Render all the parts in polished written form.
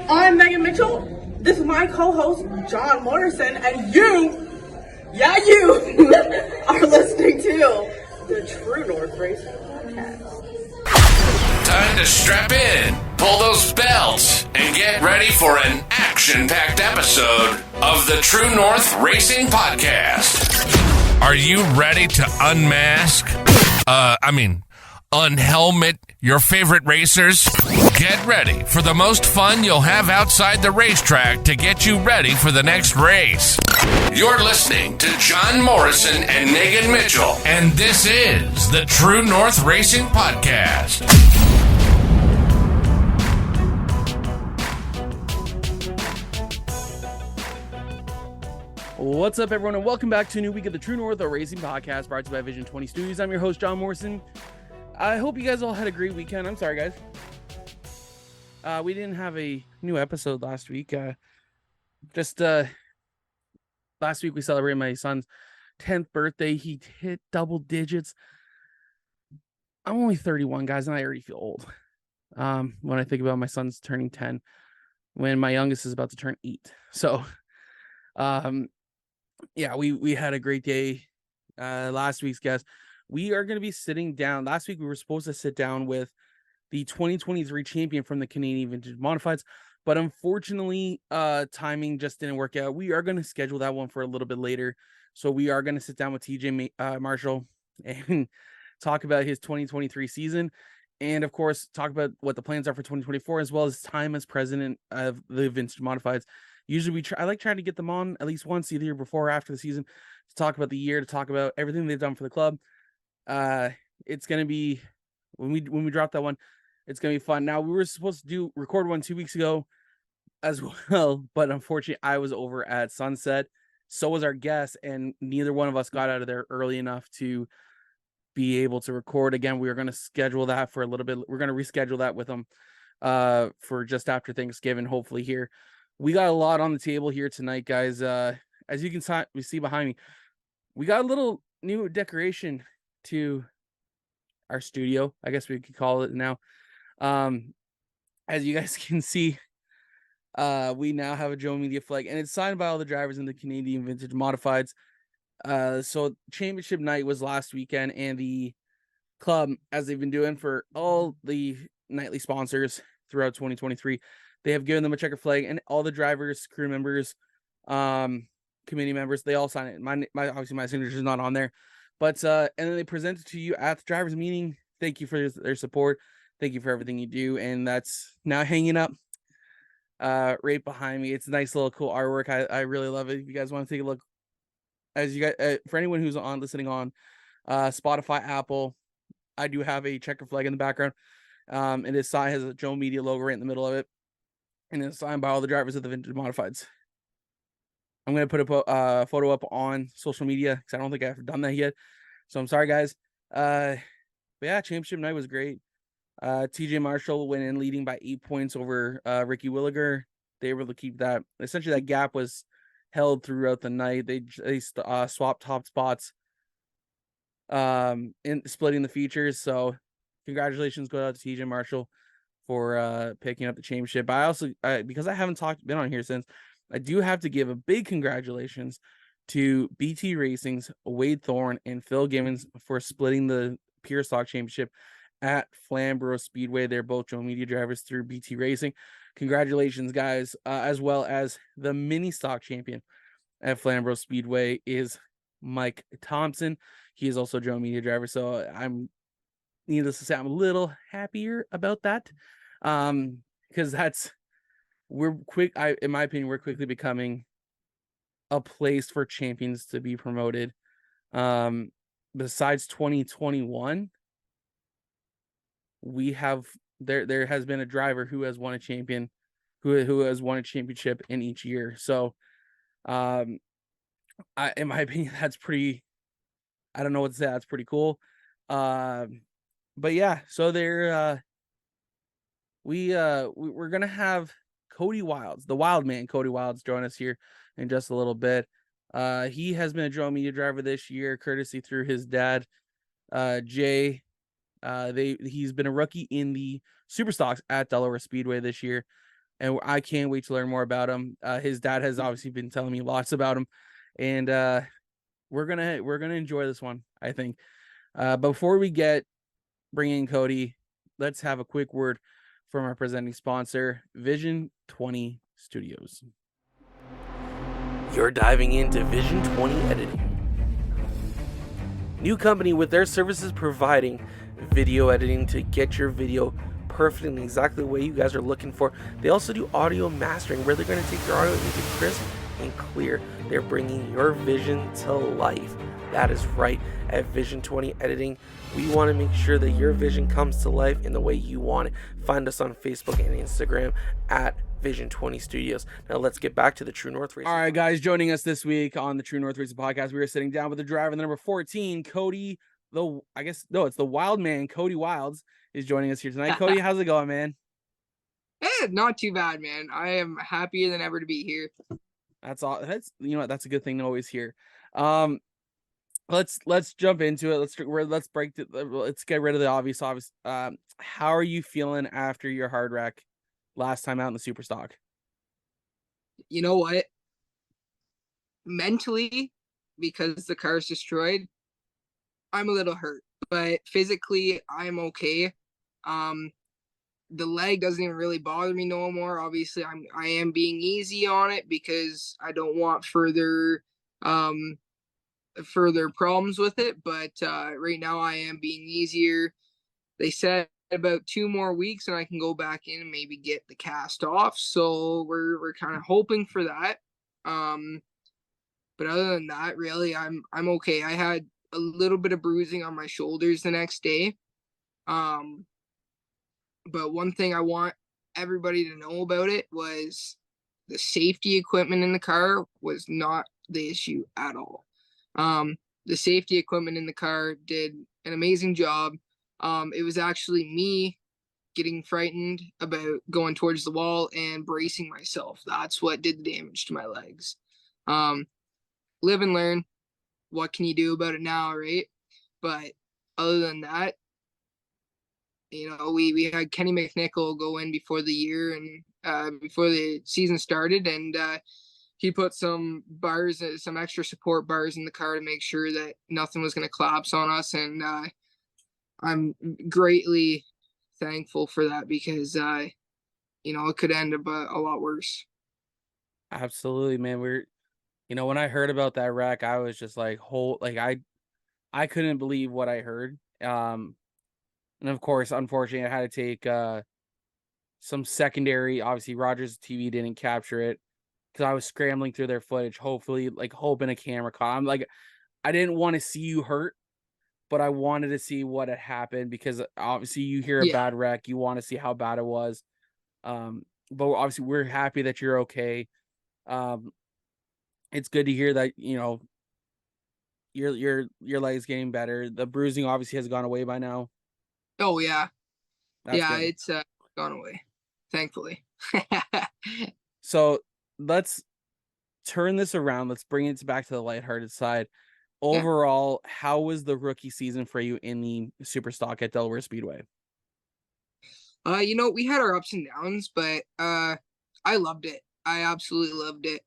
I'm Megan Mitchell. This is my co-host, John Morrison, and you are listening to the True North Racing Podcast. Time to strap in, pull those belts, and get ready for an action-packed episode of the True North Racing Podcast. Are you ready to unmask? Unhelmet your favorite racers? Get ready for the most fun you'll have outside the racetrack to get you ready for the next race. You're listening to John Morrison and Megan Mitchell, and this is the True North Racing Podcast. What's up, everyone, and welcome back to a new week of the True North Racing Podcast, brought to you by Vision 20 Studios. I'm your host, John Morrison. I hope you guys all had a great weekend. I'm sorry, guys. We didn't have a new episode last week. Last week we celebrated my son's 10th birthday. He hit double digits. I'm only 31, guys, and I already feel old. When I think about my son's turning 10, when my youngest is about to turn 8. So, yeah, we had a great day. Last week's guest. We are going to be sitting down. Last week, we were supposed to sit down with the 2023 champion from the Canadian Vintage Modifieds, but unfortunately, timing just didn't work out. We are going to schedule that one for a little bit later. So we are going to sit down with TJ Marshall and talk about his 2023 season. And of course, talk about what the plans are for 2024, as well as time as president of the Vintage Modifieds. Usually I like trying to get them on at least once, either before or after the season, to talk about the year, to talk about everything they've done for the club. It's going to be, when we drop that one, it's going to be fun. Now, we were supposed to record one 2 weeks ago as well, but unfortunately I was over at Sunset. So was our guest, and neither one of us got out of there early enough to be able to record. Again, we are going to schedule that for a little bit. We're going to reschedule that with them, for just after Thanksgiving, hopefully here. We got a lot on the table here tonight, guys. As you can see behind me, we got a little new decoration to our studio, I guess we could call it now. As you guys can see, we now have a Joe Media flag, and it's signed by all the drivers in the Canadian Vintage Modifieds. So championship night was last weekend, and the club, as they've been doing for all the nightly sponsors throughout 2023, they have given them a checker flag, and all the drivers, crew members, committee members, they all sign it. My obviously my signature is not on there, but and then they present it to you at the drivers' meeting. Thank you for their support. Thank you for everything you do, and that's now hanging up right behind me. It's a nice little cool artwork. I really love it. If you guys want to take a look, as you guys, for anyone who's listening on Spotify, Apple, I do have a checker flag in the background. And this sign has a Joe Media logo right in the middle of it, and it's signed by all the drivers of the Vintage Modifieds. I'm going to put a photo up on social media because I don't think I've done that yet. So I'm sorry, guys. But yeah, championship night was great. TJ Marshall went in leading by 8 points over Ricky Williger. They were able to keep that. Essentially, that gap was held throughout the night. They swapped top spots in splitting the features. So congratulations go out to TJ Marshall for picking up the championship. I also, because I haven't been on here since, I do have to give a big congratulations to BT Racing's Wade Thorne and Phil Gibbons for splitting the Pure Stock Championship at Flamborough Speedway. They're both Joe Media drivers through BT Racing. Congratulations, guys. As well as the mini stock champion at Flamborough Speedway is Mike Thompson. He is also Joe Media driver. So needless to say, I'm a little happier about that. Because in my opinion, we're quickly becoming a place for champions to be promoted. Besides 2021, there has been a driver who has won a champion, who has won a championship in each year. So, in my opinion, that's pretty. I don't know what to say. That's pretty cool. But yeah, so we're gonna have Cody Wilds, the Wildman Cody Wilds, join us here in just a little bit. He has been a Joe Media driver this year, courtesy through his dad, Jay. He's been a rookie in the Super Stocks at Delaware Speedway this year. and I can't wait to learn more about him. His dad has obviously been telling me lots about him, and we're gonna enjoy this one, I think. Before we bring in Cody, let's have a quick word from our presenting sponsor, Vision 20 Studios. You're diving into Vision 20 Editing. New company with their services providing video editing to get your video perfect in exactly the way you guys are looking for. They also do audio mastering, where they're going to take your audio and make it crisp and clear. They're bringing your vision to life. That is right. At Vision 20 Editing, we want to make sure that your vision comes to life in the way you want it. Find us on Facebook and Instagram at Vision 20 Studios. Now let's get back to the True North Racing. All right, guys, joining us this week on the True North Racing podcast, we are sitting down with the driver, the number 14, Cody. It's the Wildman Cody Wilds is joining us here tonight. Cody, how's it going, man? Not too bad, man. I am happier than ever to be here. That's all. That's a good thing to always hear. Let's jump into it. Let's get rid of the obvious. How are you feeling after your hard wreck last time out in the super stock? You know what? Mentally, because the car's destroyed, I'm a little hurt, but physically I'm okay. The leg doesn't even really bother me no more. Obviously, I am being easy on it because I don't want further problems with it. But right now I am being easier. They said about 2 more weeks and I can go back in and maybe get the cast off. So we're kind of hoping for that. But other than that, really, I'm okay. I had a little bit of bruising on my shoulders the next day. But one thing I want everybody to know about it was the safety equipment in the car was not the issue at all. The safety equipment in the car did an amazing job. It was actually me getting frightened about going towards the wall and bracing myself. That's what did the damage to my legs. Live and learn. What can you do about it now, right? But other than that, we had Kenny McNichol go in before the year and before the season started, and he put some extra support bars in the car to make sure that nothing was going to collapse on us. And I'm greatly thankful for that because, it could end up a lot worse. Absolutely, man. When I heard about that wreck, I was just like, I couldn't believe what I heard. And of course, unfortunately, I had to take some secondary. Obviously, Rogers TV didn't capture it because I was scrambling through their footage, hopefully, hoping a camera caught. I didn't want to see you hurt, but I wanted to see what had happened because obviously you hear a bad wreck, you want to see how bad it was. But obviously, we're happy that you're okay. It's good to hear that your leg's getting better. The bruising obviously has gone away by now. Oh yeah. That's good. It's gone away, thankfully. So let's turn this around. Let's bring it back to the lighthearted side. Overall, how was the rookie season for you in the super stock at Delaware Speedway? We had our ups and downs, but I loved it. I absolutely loved it.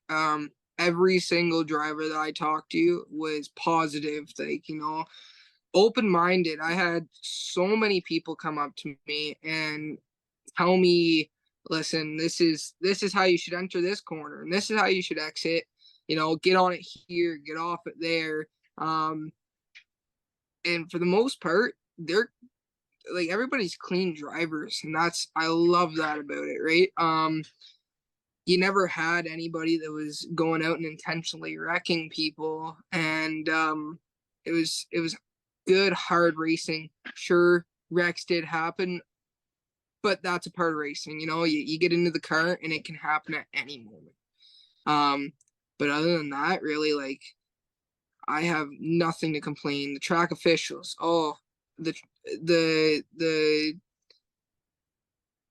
Every single driver that I talked to was positive, open-minded. I had so many people come up to me and tell me, listen, this is how you should enter this corner, and this is how you should exit. Get on it here, get off it there. And for the most part, they're everybody's clean drivers, and I love that about it, right? You never had anybody that was going out and intentionally wrecking people, and it was good, hard racing. Sure, wrecks did happen, but that's a part of racing. You get into the car and it can happen at any moment. But other than that, really, I have nothing to complain. The track officials, the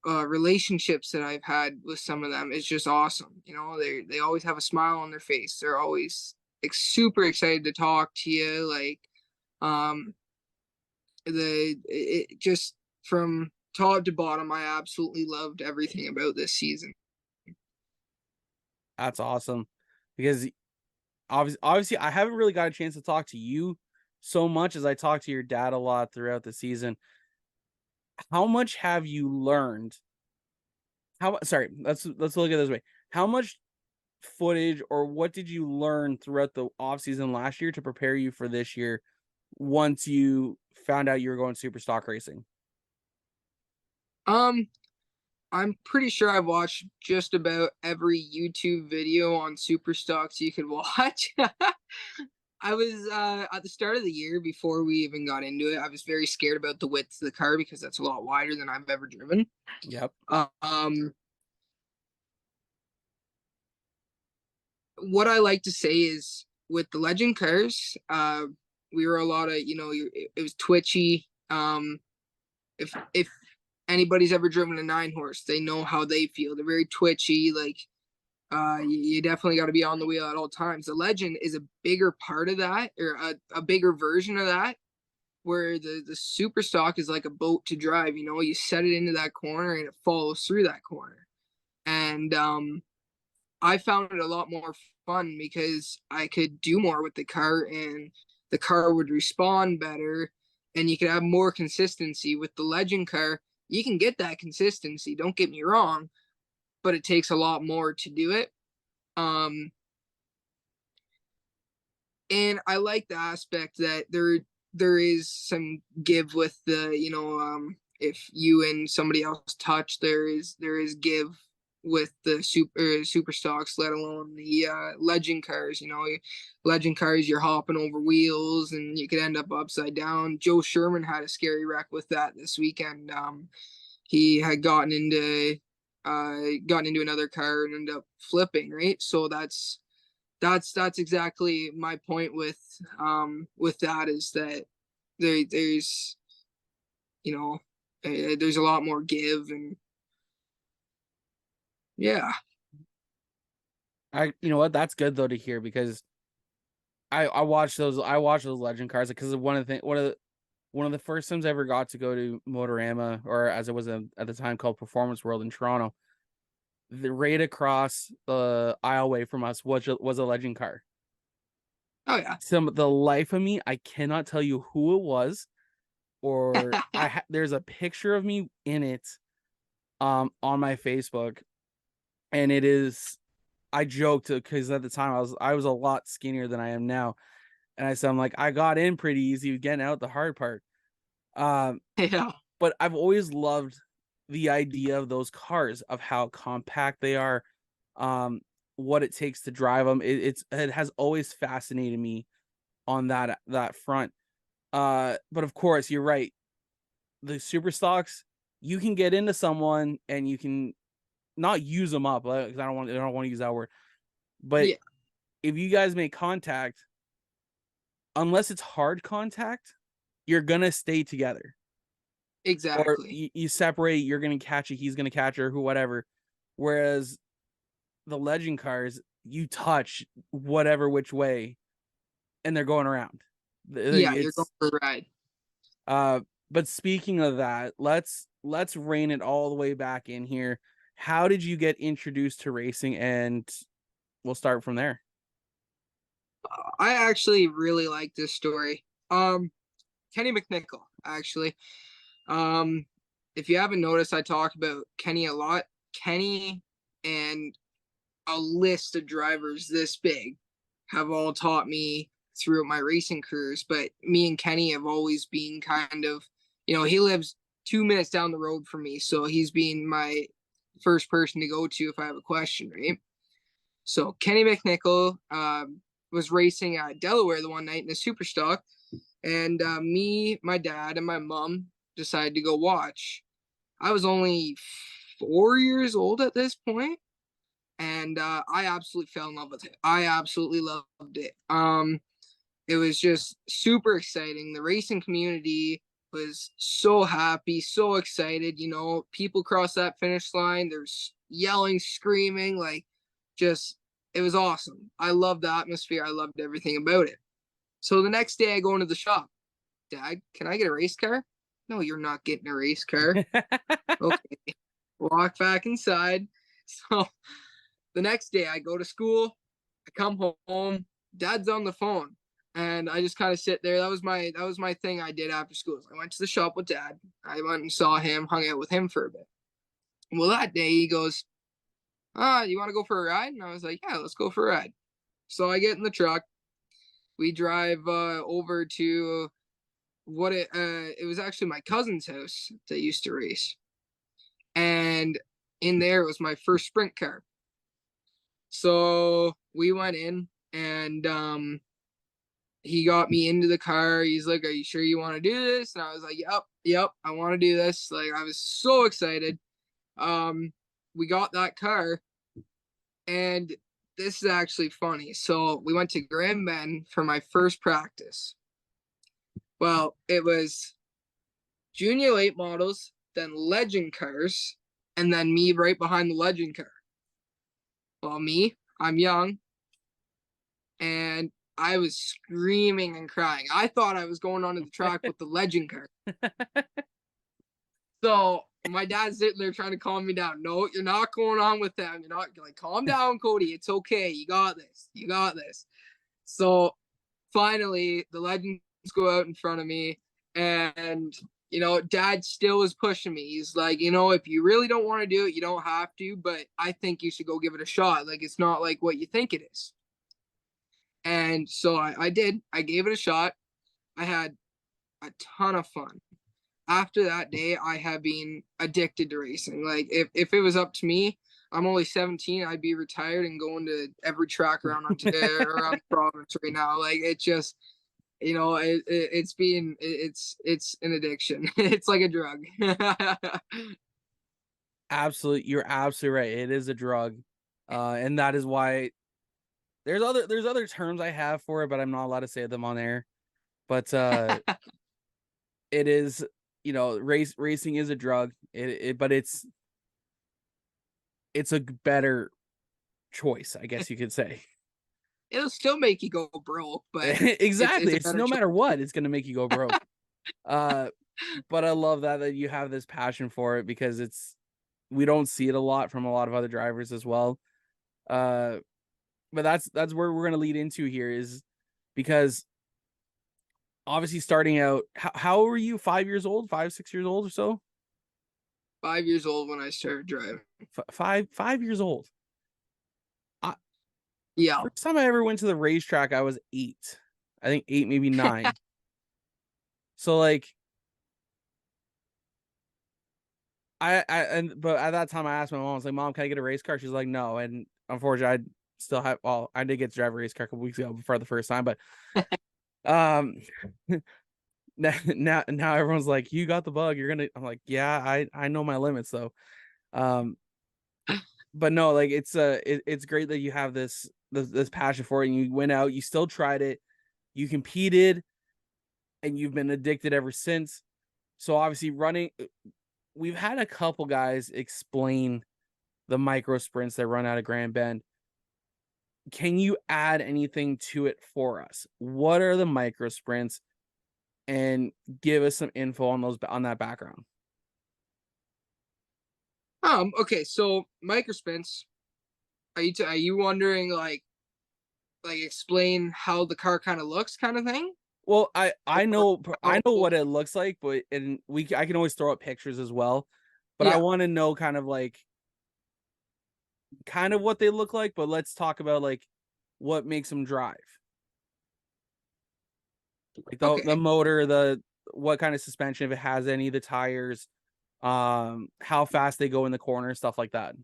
relationships that I've had with some of them is just awesome. They always have a smile on their face. They're always super excited to talk to you. Just from top to bottom, I absolutely loved everything about this season. That's awesome, because obviously I haven't really got a chance to talk to you so much as I talked to your dad a lot throughout the season. How much have you learned? Sorry, let's look at it this way. How much footage or what did you learn throughout the offseason last year to prepare you for this year once you found out you were going super stock racing? I'm pretty sure I've watched just about every YouTube video on super stocks you could watch. I was at the start of the year, before we even got into it, I was very scared about the width of the car because that's a lot wider than I've ever driven. Yep. What I like to say is, with the legend cars, we were a lot of, it was twitchy. If anybody's ever driven a 9-horse, they know how they feel. They're very twitchy. Like, you definitely got to be on the wheel at all times. The legend is a bigger part of that, or a bigger version of that, where the super stock is like a boat to drive. You set it into that corner and it follows through that corner. And I found it a lot more fun because I could do more with the car, and the car would respond better, and you could have more consistency. With the legend car, you can get that consistency, don't get me wrong, but it takes a lot more to do it. And I like the aspect that there is some give with the, if you and somebody else touch, there is give with the super stocks, let alone the legend cars. Legend cars, you're hopping over wheels and you could end up upside down. Joe Sherman had a scary wreck with that this weekend. He had gotten into another car and ended up flipping, right? So that's exactly my point with that, is that there's there's a lot more give. And yeah. You know what? That's good though to hear, because I watched those legend cars, because one of the first times I ever got to go to Motorama, or as it was at the time called Performance World in Toronto. The right across the aisleway from us was a legend car. Oh yeah. The life of me, I cannot tell you who it was, or there's a picture of me in it, on my Facebook, and it is. I joked because at the time I was a lot skinnier than I am now, and I said, I'm like, I got in pretty easy, getting out the hard part. Yeah. But I've always loved the idea of those cars, of how compact they are, what it takes to drive them. It has always fascinated me on that front. But of course, you're right. The super stocks, you can get into someone and you can not use them up, because I don't want to use that word. But Yeah. if you guys make contact, unless it's hard contact, you're gonna stay together. Exactly. Or you separate, you're gonna catch it, he's gonna catch her, who whatever. Whereas the legend cars, you touch whatever which way, and they're going around. Yeah, you're going for a ride. But speaking of that, let's rein it all the way back in here. How did you get introduced to racing? And we'll start from there. I actually really like this story. Kenny McNichol, actually. If you haven't noticed, I talk about Kenny a lot. Kenny and a list of drivers this big have all taught me throughout my racing careers, but me and Kenny have always been kind of, he lives 2 minutes down the road from me, so he's been my first person to go to if I have a question, right? So Kenny McNichol was racing at Delaware the one night in the super stock, and me, my dad, and my mom decided to go watch. I was only 4 years old at this point, and I absolutely fell in love with it. I absolutely loved it. It was just super exciting. The racing community was so happy, so excited. People cross that finish line, there's yelling, screaming, like, just, it was awesome. I loved the atmosphere. I loved everything about it. So the next day I go into the shop. Dad, can I get a race car? No, you're not getting a race car. Okay. Walk back inside. So the next day I go to school, I come home, dad's on the phone, and I just kind of sit there. That was my thing I did after school. I went to the shop with dad. I went and saw him, hung out with him for a bit. Well, that day he goes, you want to go for a ride? And I was like, yeah, let's go for a ride. So I get in the truck. We drive over to it was actually my cousin's house that used to race. And in there was my first sprint car. So we went in, and he got me into the car. He's like, are you sure you want to do this? And I was like, yep, I want to do this. Like, I was so excited. We got that car, and this is actually funny. So we went to Grand Bend for my first practice. Well, it was junior late models, then legend cars, and then me right behind the legend car. Well, I'm young, and I was screaming and crying. I thought I was going onto the track with the legend car. So my dad's sitting there trying to calm me down. No, you're not going on with them. You're not, like, calm down, Cody. It's okay. You got this. You got this. So finally, the legends go out in front of me, and dad still is pushing me. He's like, if you really don't want to do it, you don't have to, but I think you should go give it a shot. Like, it's not like what you think it is. And so I did. I gave it a shot. I had a ton of fun. After that day, I have been addicted to racing. Like, if it was up to me, I'm only 17. I'd be retired and going to every track around around the province right now. Like, it just, it's an addiction. It's like a drug. Absolutely, you're absolutely right. It is a drug, and that is why there's other terms I have for it, but I'm not allowed to say them on air. But it is, racing is a drug. But it's a better choice, I guess you could say. It'll still make you go broke, but exactly. It's no matter choice. what, it's gonna make you go broke. But I love that you have this passion for it, because we don't see it a lot from a lot of other drivers as well. But that's where we're gonna lead into here, is because obviously starting out, how were you? 5 years old, 6 years old or so? 5 years old when I started driving. 5 years old. Yeah. First time I ever went to the racetrack, I was 8. I think 8, maybe 9. So like, but at that time I asked my mom, I was like, Mom, can I get a race car? She's like, no. And unfortunately, I did get to drive a race car a couple weeks ago for the first time, but now everyone's like, you got the bug, I'm like, yeah, I know my limits though. But no, like, it's great that you have this passion for it, and you went out, you still tried it, you competed, and you've been addicted ever since. So obviously running, we've had a couple guys explain the micro sprints that run out of Grand Bend. Can you add anything to it for us? What are the micro sprints? And give us some info on that background. Okay, so micro sprints. Are you wondering, like explain how the car kind of looks, kind of thing? Well, I know what it looks like, but I can always throw up pictures as well. But yeah. I want to know kind of what they look like, but let's talk about like what makes them drive. Like the motor, what kind of suspension, if it has any, the tires, how fast they go in the corner, stuff like that.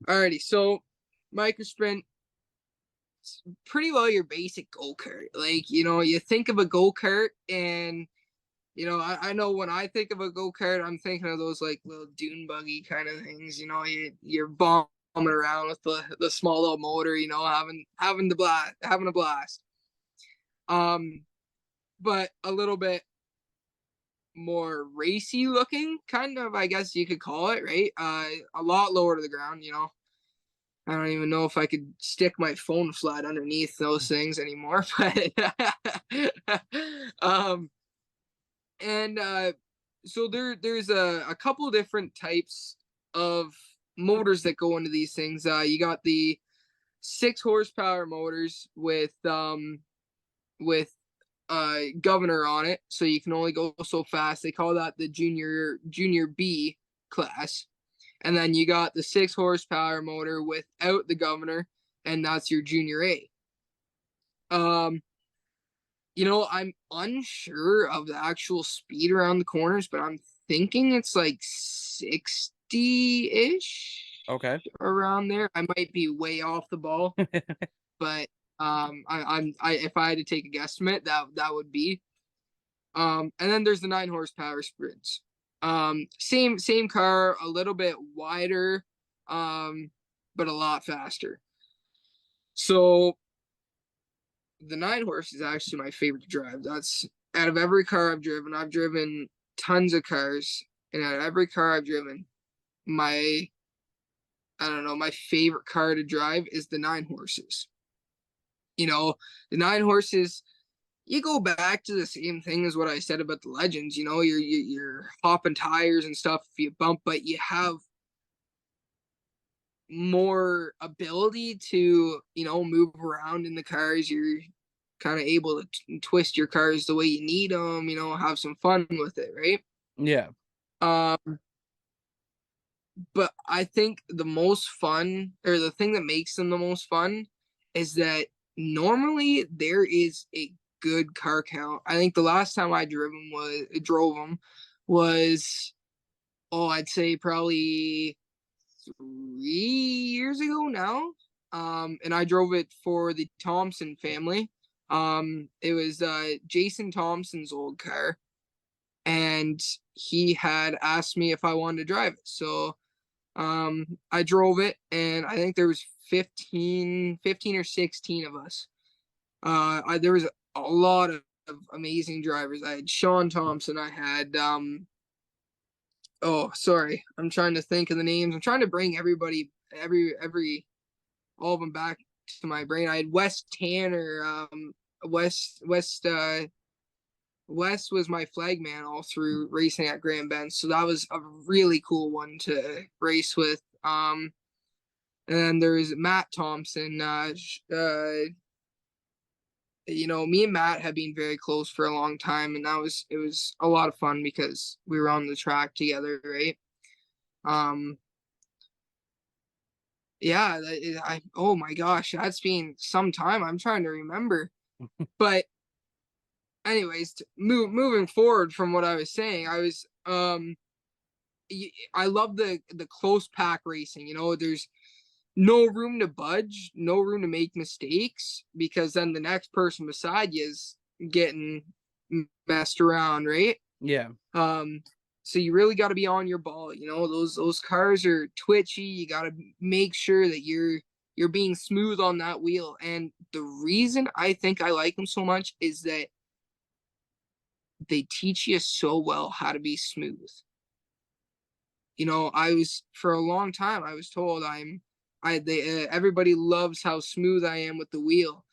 Alrighty, so micro sprint, pretty well your basic go-kart. Like, you think of a go-kart, and I know when I think of a go-kart, I'm thinking of those like little dune buggy kind of things. You're bombing around with the small little motor, having a blast. But a little bit more racy looking, kind of, I guess you could call it, right? A lot lower to the ground. I don't even know if I could stick my phone flat underneath those things anymore, but so there's a couple different types of motors that go into these things. You got the 6 horsepower motors with governor on it, so you can only go so fast. They call that the junior B class. And then you got the 6 horsepower motor without the governor, and that's your junior A. I'm unsure of the actual speed around the corners, but I'm thinking it's like 60-ish. Okay. Around there. I might be way off the ball, but if I had to take a guesstimate, that would be. And then there's the 9 horsepower sprints. Same car, a little bit wider, but a lot faster. So the 9 horse is actually my favorite to drive. That's out of every car I've driven tons of cars, and out of every car I've driven, my favorite car to drive is the 9 horses. The 9 horses, you go back to the same thing as what I said about the Legends. You're hopping tires and stuff if you bump, but you have more ability to, move around in the cars. You're kind of able to twist your cars the way you need them, have some fun with it, right? Yeah. But I think the most fun, or the thing that makes them the most fun, is that normally there is a good car count. I think the last time I drove them was I'd say probably 3 years ago now. And I drove it for the Thompson family. It was Jason Thompson's old car, and he had asked me if I wanted to drive it. So I drove it, and I think there was 15 or 16 of us. There was a lot of amazing drivers. I had Sean Thompson. I had I'm trying to think of the names. I'm trying to bring everybody, all of them back to my brain. I had Wes Tanner. Wes was my flag man all through racing at Grand Bend, so that was a really cool one to race with. And then there's Matt Thompson. Me and Matt have been very close for a long time, and it was a lot of fun because we were on the track together, right? Oh my gosh, that's been some time. I'm trying to remember, but anyways, moving forward from what I was saying, I love the close pack racing. There's no room to budge, no room to make mistakes, because then the next person beside you is getting messed around, right? Yeah. So you really got to be on your ball. Those cars are twitchy. You got to make sure that you're being smooth on that wheel. And the reason I think I like them so much is that they teach you so well how to be smooth. For a long time, I was told everybody loves how smooth I am with the wheel,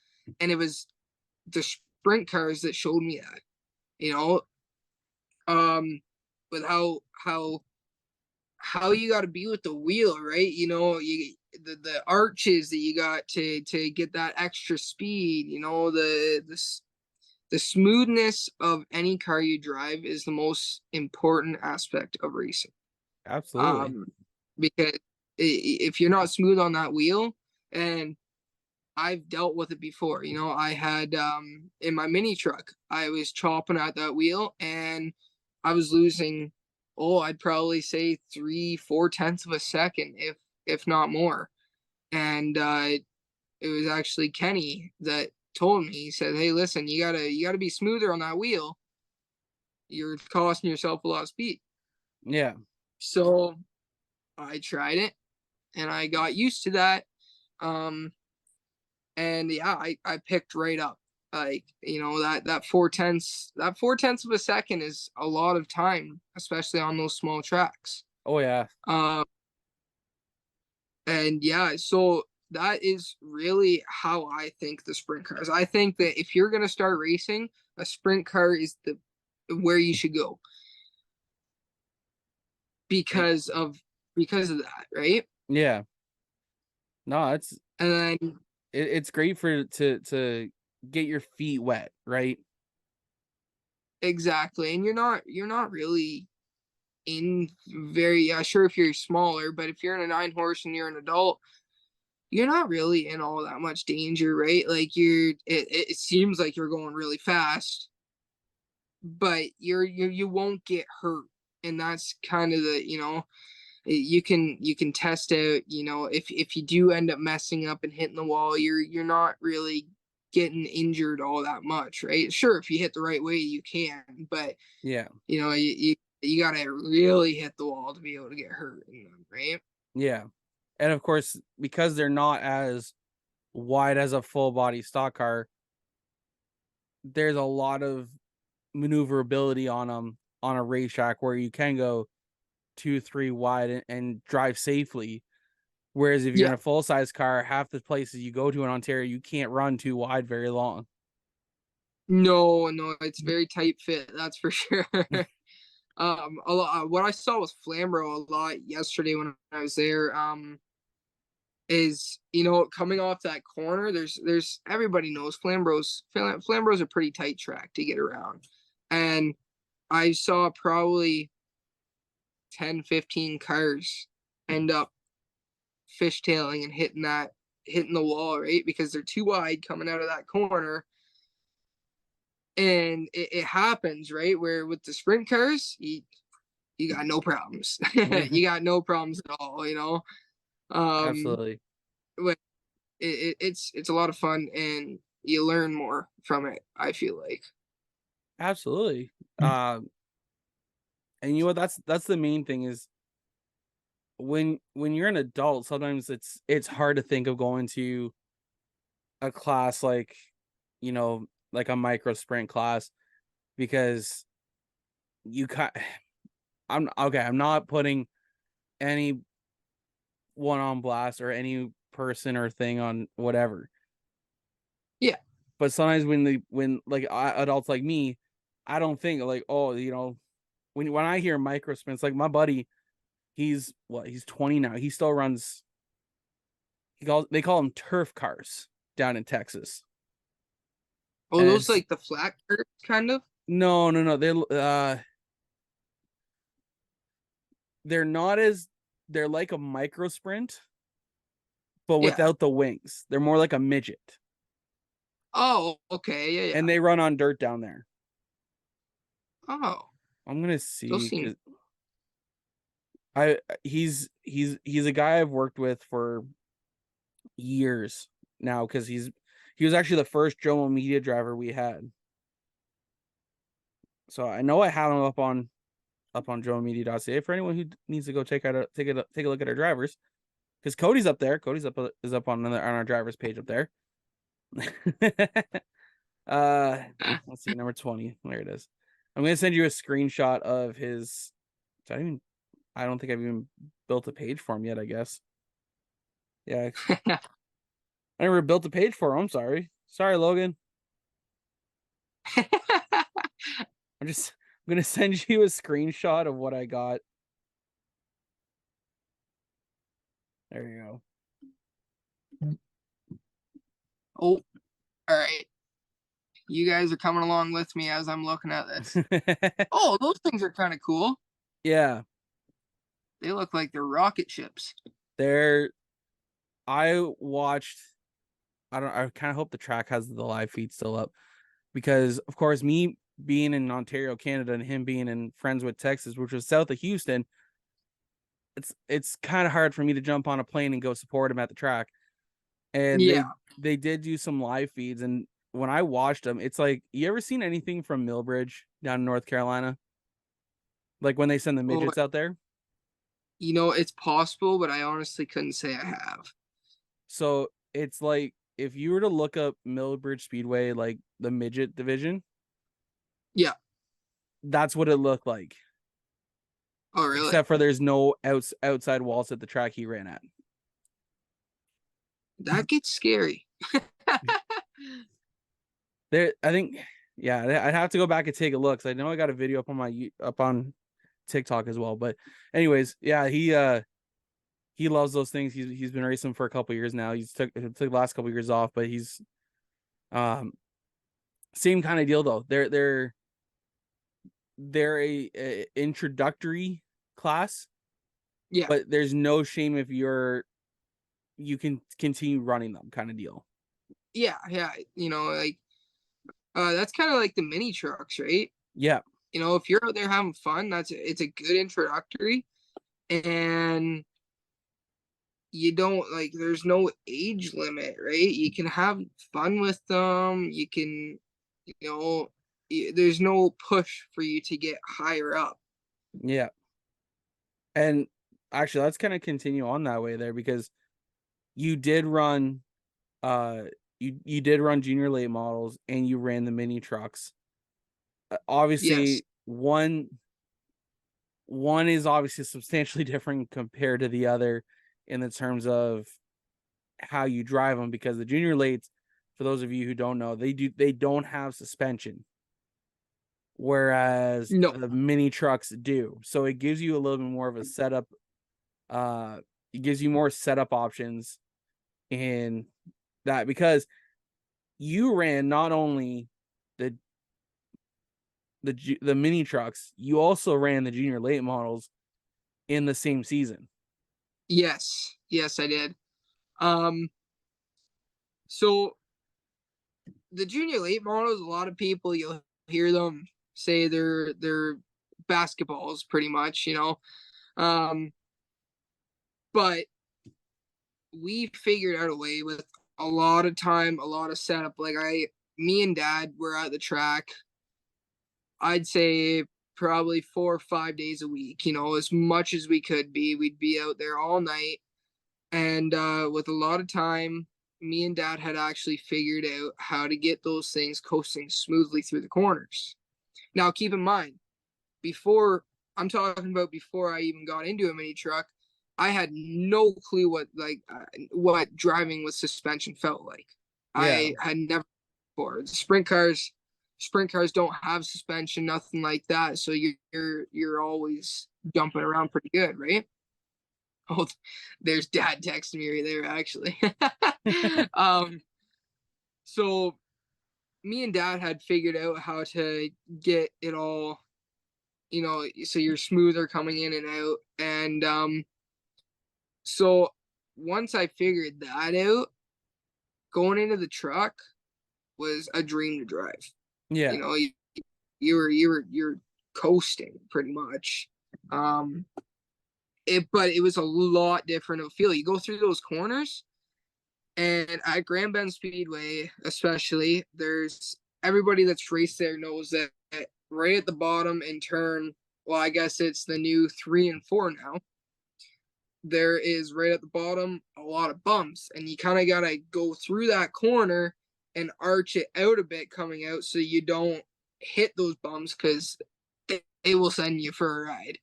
and it was the sprint cars that showed me that. With how you got to be with the wheel, right? The arches that you got to get that extra speed. The smoothness of any car you drive is the most important aspect of racing. Absolutely. Because if you're not smooth on that wheel, and I've dealt with it before, I had in my mini truck, I was chopping at that wheel, and I was losing, I'd probably say 3-4 tenths of a second, if not more. And it was actually Kenny that told me. He said, "Hey, listen, you gotta be smoother on that wheel. You're costing yourself a lot of speed." Yeah. So I tried it, and I got used to that. And yeah, I picked right up. Like, that 4 tenths of a second is a lot of time, especially on those small tracks. Oh yeah. And yeah, so that is really how I think the sprint cars. I think that if you're gonna start racing, a sprint car is where you should go. Because of that, right? Yeah. No, And then it's great for to get your feet wet, right? exactly, and you're not really in very sure if you're smaller, but if you're in a 9 horse and you're an adult, you're not really in all that much danger, right? Like it seems like you're going really fast, but you won't get hurt, and that's kind of the you can test out, if you do end up messing up and hitting the wall, you're not really getting injured all that much, right? Sure, if you hit the right way, you can, but Yeah. you gotta really hit the wall to be able to get hurt in them, right? Yeah. And of course, because they're not as wide as a full body stock car, there's a lot of maneuverability on them on a racetrack where you can go 2-3 wide and drive safely. Whereas if you're in Yeah. a full size car, half the places you go to in Ontario, you can't run too wide very long. No, no, it's very tight fit, that's for sure. A lot, what I saw was Flambro a lot yesterday when I was there. Is coming off that corner, there's everybody knows Flambro's a pretty tight track to get around, and I saw probably 10-15 cars end up fishtailing and hitting the wall, right? Because they're too wide coming out of that corner. And it happens, right? Where with the sprint cars, you got no problems. You got no problems at all. Um, Absolutely. but it's a lot of fun, and you learn more from it, I feel like. Absolutely. And you know what? That's the main thing is when you're an adult, sometimes it's hard to think of going to a class like, like a micro sprint class because you cut. I'm okay. I'm not putting any one on blast or any person or thing on whatever. Yeah. But sometimes when like adults like me, I don't think like, oh, when I hear micro sprints, like my buddy, he's 20 now. He still runs. They call them turf cars down in Texas. Oh, And those it's like the flat curves, kind of. no. They're not as they're like a micro sprint, but Yeah. without the wings. They're more like a midget. Oh, okay. Yeah, And yeah. they run on dirt down there. Oh, I'm gonna those see seem. he's a guy I've worked with for years now because he was actually the first Jomo media driver we had. So I know I have him up on jomomedia.ca for anyone who needs to go take a look at our drivers. Because Cody's up there. Is up on our drivers page up there. Let's see, number 20. There it is. I'm gonna send you a screenshot of his. I don't think I've even built a page for him yet, I guess. Yeah. I never built a page for him. I'm sorry. Sorry, Logan. I'm gonna send you a screenshot of what I got. There you Oh, all right. You guys are coming along with me as I'm looking at this. go. Oh, those things are kind of cool. Yeah. They look like they're rocket ships. I watched I kind of hope the track has the live feed still up because of course me being in Ontario, Canada and him being in Friendswood, Texas, which was south of Houston, it's kind of hard for me to jump on a plane and go support him at the track. And Yeah. they did do some live feeds, and when I watched them, it's like, you ever seen anything from Millbridge down in North Carolina? Like when they send the Oh, midgets out there? it's possible, but I honestly couldn't say I have. So it's like if you were to look up Millbridge Speedway, like the midget division, Yeah. that's what it looked like. Oh, really? Except for there's no outside walls at the track he ran at. That gets scary. There, I think, yeah, I'd have to go back and take a look. So I know I got a video up on TikTok as well. But anyways, yeah, he loves those things. He's been racing for a couple years now. He's took the last couple years off, but he's same kind of deal though. They're a introductory class, Yeah. but there's no shame if you can continue running them kind of deal. Yeah. You know, like that's kind of like the mini trucks, right? Yeah. You know, if you're out there having fun, it's a good introductory, and you don't like there's no age limit, right? You can have fun with them. You can, you know, there's no push for you to get higher up. Yeah. And actually, let's kind of continue on that way there, because you did run you did run junior late models and you ran the mini trucks. Obviously, Yes. one is obviously substantially different compared to the other in the terms of how you drive them, because the junior lates, for those of you who don't know, they don't have suspension, whereas No. the mini trucks do. So it gives you a little bit more of a setup. It gives you more setup options in that, because you ran not only the mini trucks, you also ran the junior late models in the same season. Yes, I did. So the junior late models, a lot of people you'll hear them say they're basketballs, pretty much, you know. But we figured out a way with a lot of time, a lot of setup. Like me and Dad were at the track, I'd say probably 4 or 5 days a week, you know, as much as we could be. We'd be out there all night. And with a lot of time, me and Dad had actually figured out how to get those things coasting smoothly through the corners. Now, keep in mind, before I'm talking about before I even got into a mini truck, I had no clue what driving with suspension felt like. Yeah. I had never before. Sprint cars don't have suspension, nothing like that. So you're always jumping around pretty good, right? Oh, there's Dad texting me right there, actually. So me and Dad had figured out how to get it all, you know, so you're smoother coming in and out. And so once I figured that out, going into the truck was a dream to drive. Yeah. You know, you're coasting pretty much. But it was a lot different of a feel. You go through those corners, and at Grand Bend Speedway, especially, there's everybody that's raced there knows that right at the bottom in turn, well, I guess it's the new 3 and 4 now. There is right at the bottom a lot of bumps, and you kind of gotta go through that corner and arch it out a bit coming out so you don't hit those bumps, because they will send you for a ride.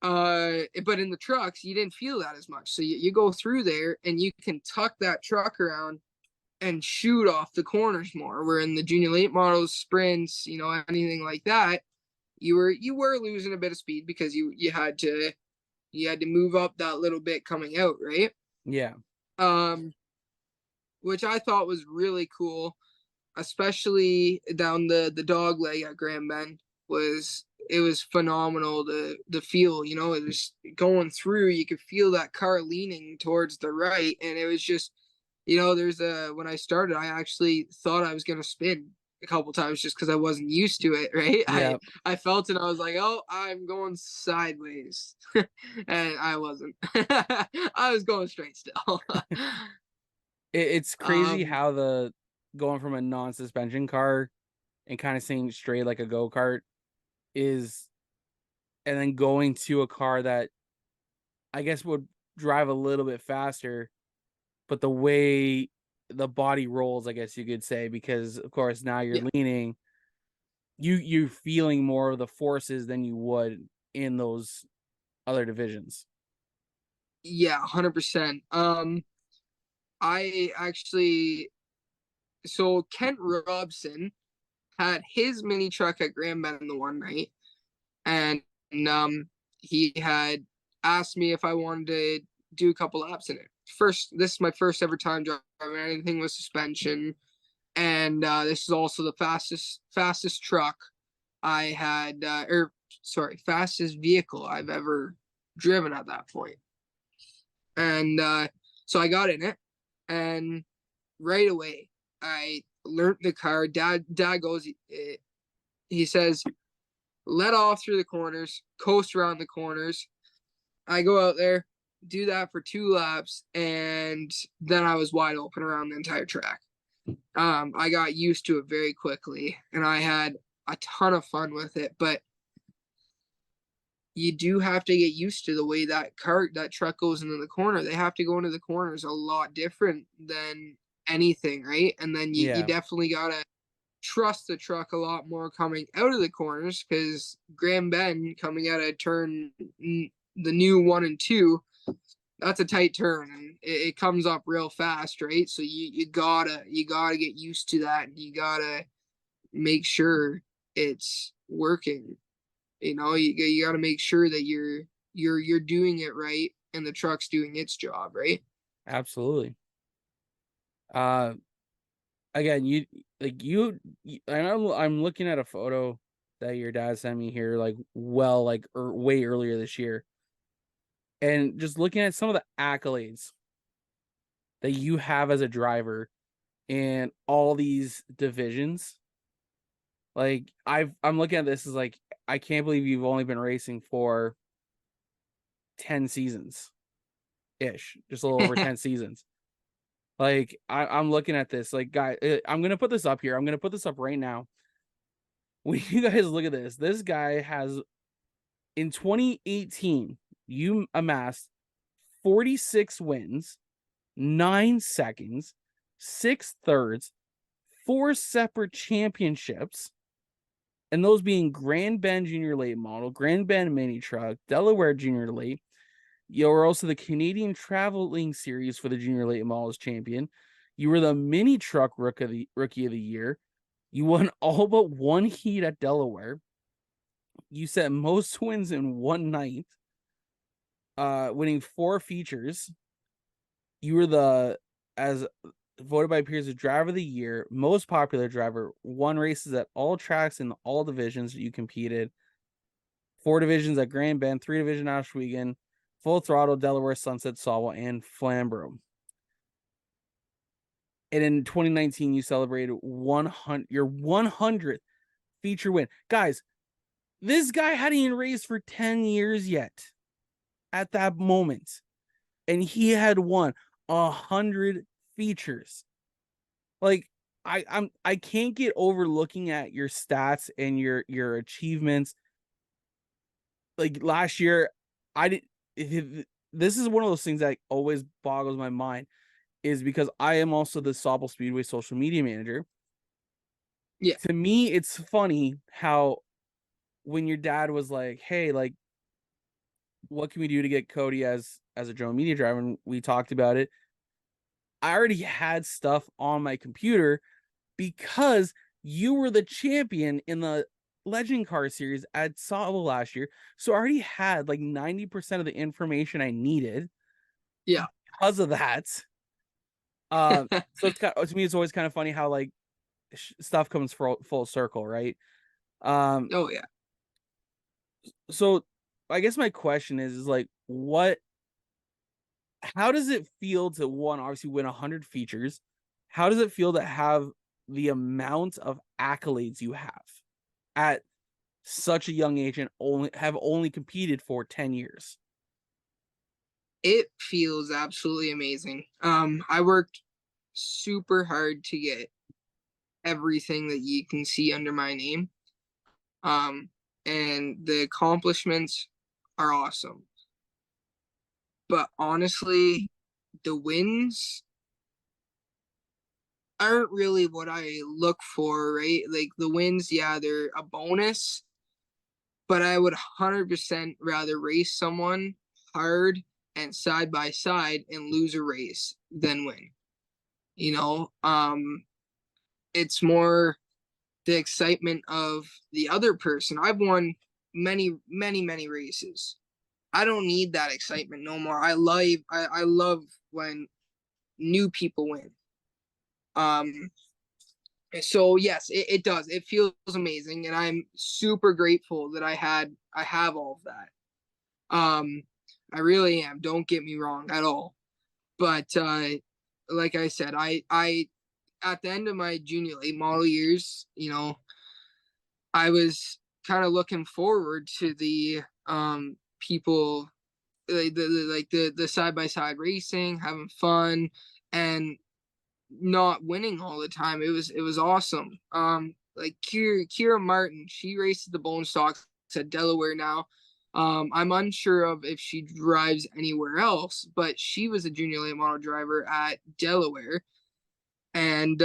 But in the trucks, you didn't feel that as much. So you go through there and you can tuck that truck around and shoot off the corners more. Where in the junior late models, sprints, you know, anything like that, you were losing a bit of speed because you had to move up that little bit coming out, right? Yeah. Which I thought was really cool, especially down the dog leg at Grand Bend. It was phenomenal, the feel, you know. It was going through, you could feel that car leaning towards the right, and it was just, you know, when I started, I actually thought I was gonna spin a couple times just because I wasn't used to it, right? Yeah. I felt it, I was like, oh, I'm going sideways. And I wasn't. I was going straight still. It's crazy how the going from a non-suspension car and kind of staying straight like a go-kart is, and then going to a car that I guess would drive a little bit faster, but the way the body rolls, I guess you could say, because of course now you're Yeah. leaning, you're feeling more of the forces than you would in those other divisions. Yeah, 100%. I actually, so Kent Robson had his mini truck at Grand Bend the one night, and he had asked me if I wanted to do a couple laps in it. This is my first ever time driving anything with suspension, and this is also the fastest truck I had, fastest vehicle I've ever driven at that point. And so I got in it, and right away I learned the car. Dad goes, he says, let off through the corners, coast around the corners. I go out there, do that for 2 laps, and then I was wide open around the entire track. I got used to it very quickly, and I had a ton of fun with it. But you do have to get used to the way that truck goes into the corner. They have to go into the corners a lot different than anything, right? And then you definitely gotta trust the truck a lot more coming out of the corners, because Grand Bend coming out of turn the new 1 and 2, that's a tight turn, and it comes up real fast, right? So you gotta get used to that, and you gotta make sure it's working. You know, you gotta make sure that you're doing it right, and the truck's doing its job, right? Absolutely. Again, I'm looking at a photo that your dad sent me here, way earlier this year, and just looking at some of the accolades that you have as a driver in all these divisions. Like, I'm looking at this as like, I can't believe you've only been racing for 10 seasons ish, just a little over 10 seasons. Like, I'm looking at this, like, guy, I'm gonna put this up here. I'm gonna put this up right now. When you guys look at this guy has, in 2018, you amassed 46 wins, 9 seconds, 6 thirds, 4 separate championships, and those being Grand Bend Junior Late Model, Grand Bend Mini Truck, Delaware Junior Late. You were also the Canadian Traveling Series for the Junior Late Models champion. You were the Mini Truck Rookie of the Year. You won all but 1 heat at Delaware. You set most wins in one night, winning 4 features. You were as voted by peers as driver of the year, most popular driver, 1 races at all tracks in all divisions you competed, 4 divisions at Grand Bend, 3 division at Oswego, Full Throttle, Delaware, Sunset, Sawwell, and Flamborough. And in 2019, you celebrated your 100th feature win. Guys, this guy hadn't even raced for 10 years yet at that moment, and he had won 100 features. Like, I can't get over looking at your stats and your achievements. Like, last year, this is one of those things that always boggles my mind, is because I am also the Sauble Speedway social media manager. Yeah. To me, it's funny how when your dad was like, hey, like, what can we do to get Cody as a drone media driver? And we talked about it. I already had stuff on my computer because you were the champion in the Legend Car Series at Sauble last year. So I already had like 90% of the information I needed. Yeah. Because of that. So it's to me, it's always kind of funny how like stuff comes full circle, right? Oh yeah. So I guess my question is like, how does it feel to, one, obviously win 100 features? How does it feel to have the amount of accolades you have at such a young age and only competed for 10 years? It feels absolutely amazing. I worked super hard to get everything that you can see under my name. And the accomplishments are awesome. But honestly, the wins aren't really what I look for, right? Like, the wins, yeah, they're a bonus, but I would 100% rather race someone hard and side by side and lose a race than win. You know, it's more the excitement of the other person. I've won many races, I don't need that excitement no more. I love when new people win. So yes, it does. It feels amazing, and I'm super grateful that I have all of that. I really am. Don't get me wrong at all. But like I said, I at the end of my junior late model years, you know, I was kind of looking forward to the people the side by side racing, having fun, and not winning all the time. It was awesome. Like Kira Martin, she races the Bone Stocks at Delaware now. I'm unsure of if she drives anywhere else, but she was a junior late model driver at Delaware. And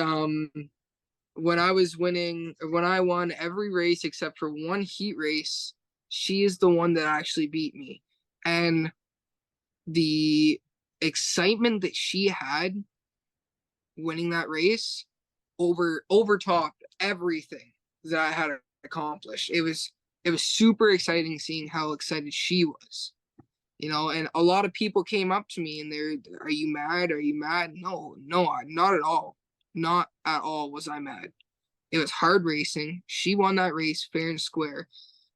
when I won every race except for one heat race, she is the one that actually beat me. And the excitement that she had winning that race overtopped everything that I had accomplished. It was super exciting seeing how excited she was. You know, and a lot of people came up to me and are you mad? Are you mad? No, not at all. Not at all was I mad. It was hard racing. She won that race fair and square.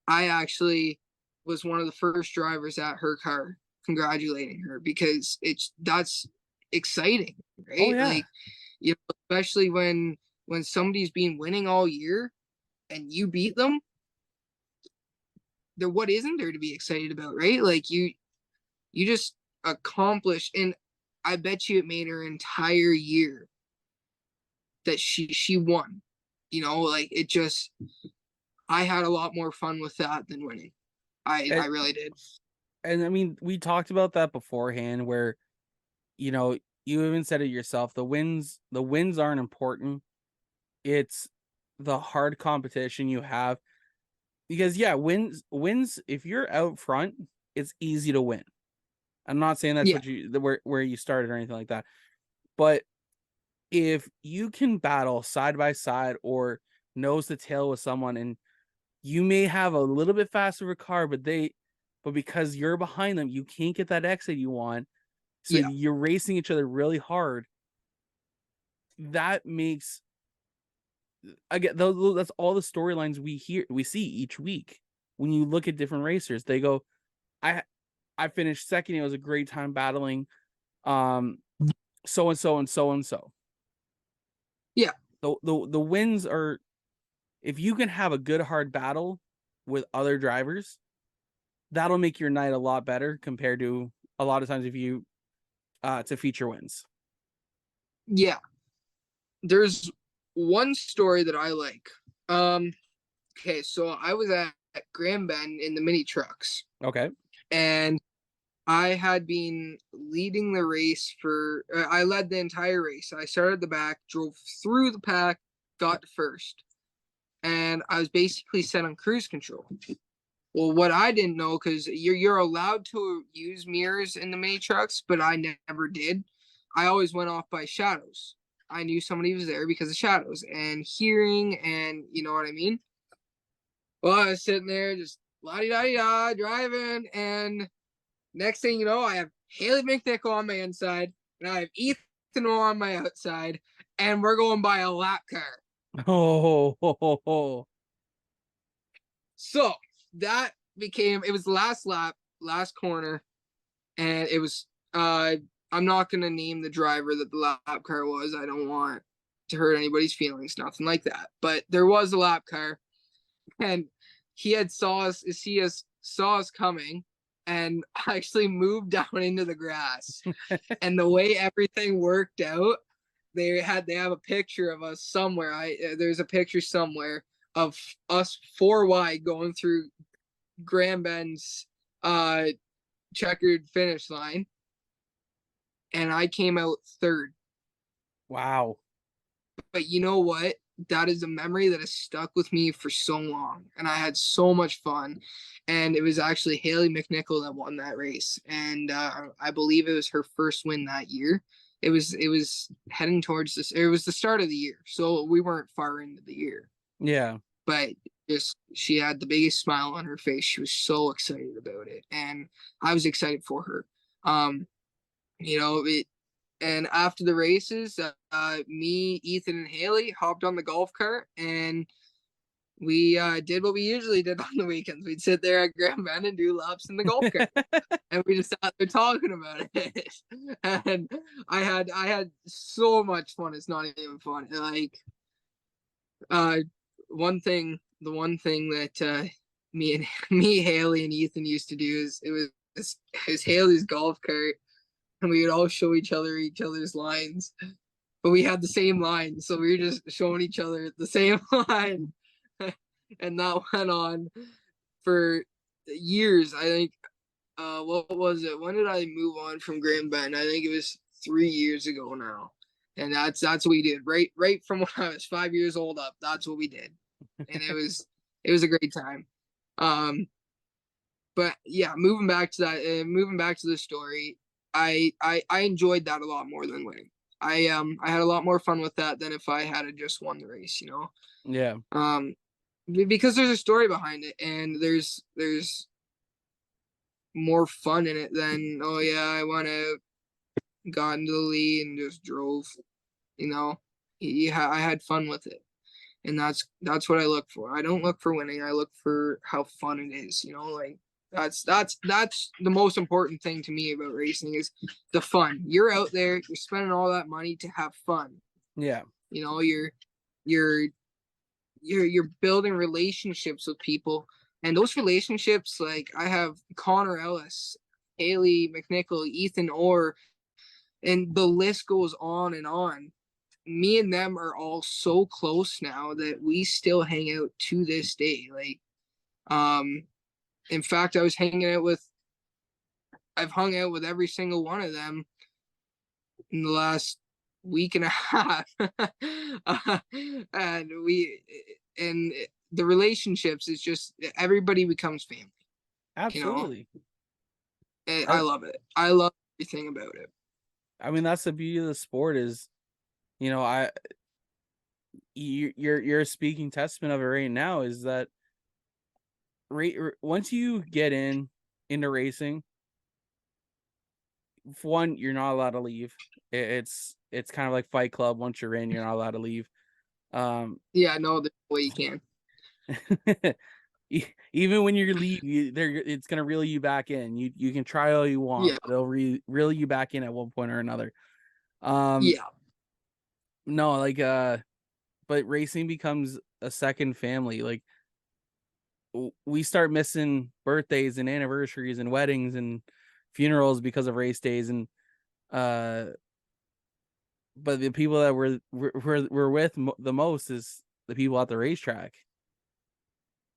I actually was one of the first drivers at her car congratulating her because that's exciting, right? Oh yeah. Like, you know, especially when somebody's been winning all year and you beat them, what isn't there to be excited about, right? Like you just accomplished, and I bet you it made her entire year that she won. You know, like it just, I had a lot more fun with that than winning. I really did. And I mean, we talked about that beforehand where, you know, you even said it yourself, the wins aren't important. It's the hard competition you have. Because yeah, wins if you're out front, it's easy to win. I'm not saying that's Yeah. what where you started or anything like that. But if you can battle side by side or nose to tail with someone, and you may have a little bit faster of a car, but because you're behind them, you can't get that exit you want. So Yeah. you're racing each other really hard. That makes, again, that's all the storylines we see each week. When you look at different racers, they go, I finished second. It was a great time battling so and so and so and so. Yeah. The wins are, if you can have a good hard battle with other drivers, that'll make your night a lot better compared to a lot of times if you to feature wins. Yeah. There's one story that I like. Okay, so I was at Grand Bend in the mini trucks. Okay. And I had been leading the race I led the entire race. I started at the back, drove through the pack, got to first. And I was basically set on cruise control. Well, what I didn't know, because you're allowed to use mirrors in the mini trucks, but I never did. I always went off by shadows. I knew somebody was there because of shadows and hearing, and you know what I mean? Well, I was sitting there just la-di-da-di-da, driving, and next thing you know, I have Haley McNichol on my inside, and I have Ethan on my outside, and we're going by a lap car. Oh. So that it was the last lap, last corner, and it was, I'm not going to name the driver that the lap car was. I don't want to hurt anybody's feelings, nothing like that. But there was a lap car, and he saw us coming, and actually moved down into the grass. And the way everything worked out, they have a picture of us somewhere. There's a picture somewhere of us 4 wide going through Grand Bend's checkered finish line, and I came out third. Wow. But you know what? That is a memory that has stuck with me for so long, and I had so much fun. And it was actually Haley McNichol that won that race, and I believe it was her first win that year. It was heading towards this. It was the start of the year, so we weren't far into the year. Yeah. But she had the biggest smile on her face. She was so excited about it, and I was excited for her. You know, and after the races, me, Ethan, and Haley hopped on the golf cart, and we did what we usually did on the weekends. We'd sit there at Grand Bend and do laps in the golf cart, and we just sat there talking about it. And I had so much fun. It's not even fun. Like, the one thing that me, Haley, and Ethan used to do is it was Haley's golf cart, and we would all show each other's lines, but we had the same line, so we were just showing each other the same line, and that went on for years. I think, what was it? When did I move on from Grand Bend? I think it was 3 years ago now, and that's what we did. Right from when I was 5 years old up, that's what we did, and it was a great time. But yeah, moving back to the story, I enjoyed that a lot more than winning. I had a lot more fun with that than if I had just won the race, you know. Yeah. Because there's a story behind it, and there's more fun in it than, oh yeah, I went out, got into the lead, and just drove. You know, I had fun with it, and that's what I look for. I don't look for winning. I look for how fun it is. You know, like that's the most important thing to me about racing is the fun. You're out there, you're spending all that money to have fun. Yeah. You know, you're building relationships with people, and those relationships, like I have Connor Ellis, Haley McNichol, Ethan Orr, and the list goes on and on. Me and them are all so close now that we still hang out to this day. Like, in fact, I've hung out with every single one of them in the last week and a half. And the relationships is just, everybody becomes family. Absolutely. You know? I love it. I love everything about it. I mean, that's the beauty of the sport is, you know, you're a speaking testament of it right now, is that once you get into racing, for one, you're not allowed to leave. It's kind of like Fight Club. Once you're in, you're not allowed to leave. Yeah, no, there's no way you can. Even when you leave, it's gonna reel you back in. You can try all you want, Yeah. but it'll reel you back in at one point or another. Yeah. No, like but racing becomes a second family. Like, we start missing birthdays and anniversaries and weddings and funerals because of race days, and but the people that we're with the most is the people at the racetrack.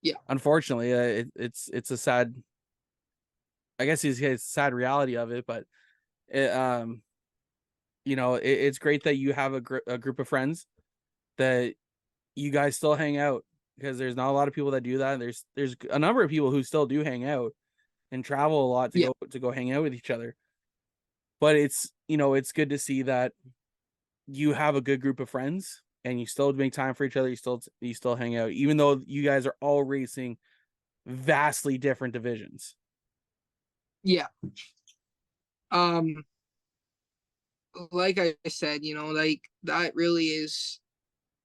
Yeah. Unfortunately, it's a sad, I guess it's a sad reality of it, but it, you know, it's great that you have a group of friends that you guys still hang out, because there's not a lot of people that do that. There's a number of people who still do hang out and travel a lot to go hang out with each other. But it's, you know, it's good to see that you have a good group of friends and you still make time for each other. You still hang out, even though you guys are all racing vastly different divisions. Yeah. Like I said, you know, like that really is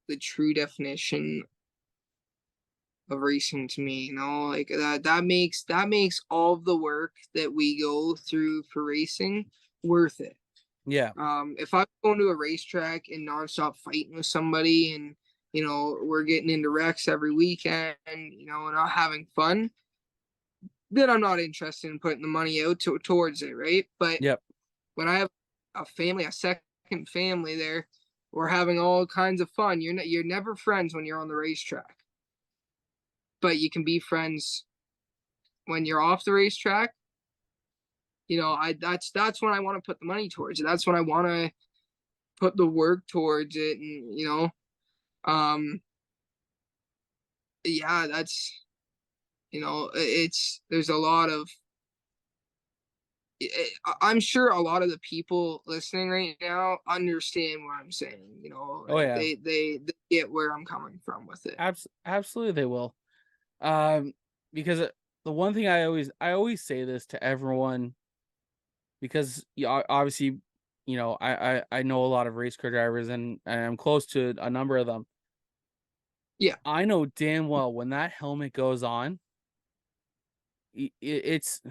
the true definition of racing to me. You know, like that makes all of the work that we go through for racing worth it. Yeah. If I'm going to a racetrack and nonstop fighting with somebody, and you know we're getting into wrecks every weekend, you know, and not having fun, then I'm not interested in putting the money out towards it, right? But when I have a family, a second family there, we're having all kinds of fun. You're never friends when you're on the racetrack, but you can be friends when you're off the racetrack. You know, that's when I want to put the money towards it. That's when I want to put the work towards it, and you know, yeah, that's, you know, there's a lot of, I'm sure a lot of the people listening right now understand what I'm saying. You know, Oh yeah, they get where I'm coming from with it. Absolutely, they will. Because the one thing I always say this to everyone, because obviously, I know a lot of race car drivers and I'm close to a number of them. Yeah. I know damn well when that helmet goes on, it's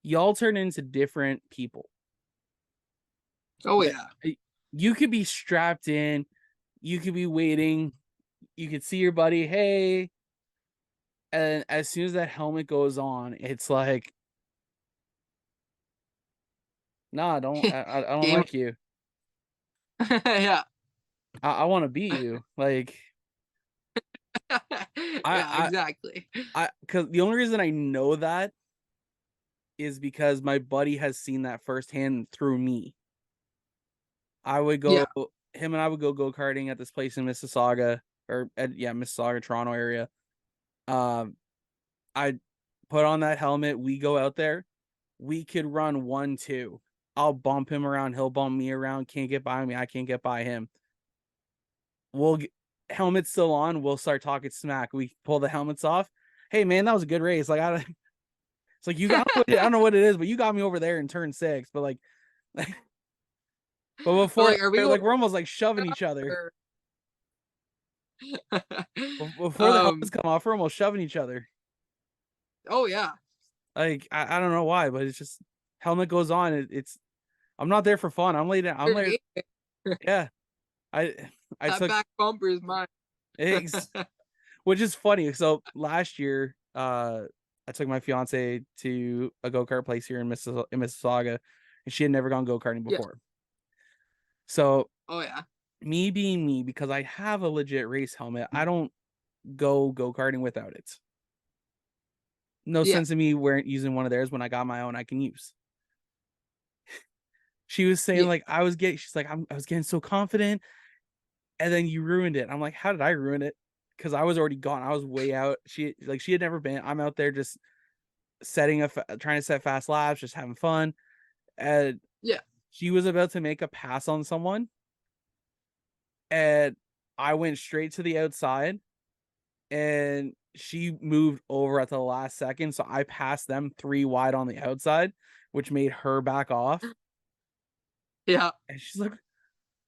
y'all turn into different people. Oh yeah. You could be strapped in, you could be waiting, you could see your buddy, hey, and as soon as that helmet goes on, it's like, nah, I don't Game. like you. Yeah. I want to beat you. Like, Yeah, exactly. Because the only reason I know that is because my buddy has seen that firsthand through me. I would go, him and I would go karting at this place in Mississauga, Mississauga, Toronto area. I put on that helmet. We go out there. We could run 1-2. I'll bump him around. He'll bump me around. Can't get by me. I can't get by him. Helmet's still on. We'll start talking smack. We pull the helmets off. Hey man, that was a good race. Like it's like you got. I don't know what it is, but you got me over there in turn 6. But like, but before, we're almost like shoving each other. Before the helmets come off, we're almost shoving each other. Oh yeah. Like I don't know why, but it's just helmet goes on. I'm not there for fun. I'm there. Yeah. That back bumper is mine. Which is funny. So last year, I took my fiance to a go-kart place here in Mississauga, and she had never gone go-karting before. So, oh yeah, me being me, because I have a legit race helmet, I don't go-karting without it. No sense in me using one of theirs when I got my own I can use. She was saying like she's like, I was getting so confident, and then you ruined it. I'm like, how did I ruin it? Because I was already gone. I was way out. She had never been. I'm out there just trying to set fast laps, just having fun. And she was about to make a pass on someone, and I went straight to the outside, and she moved over at the last second, so I passed them 3 wide on the outside, which made her back off. Yeah. And she's like,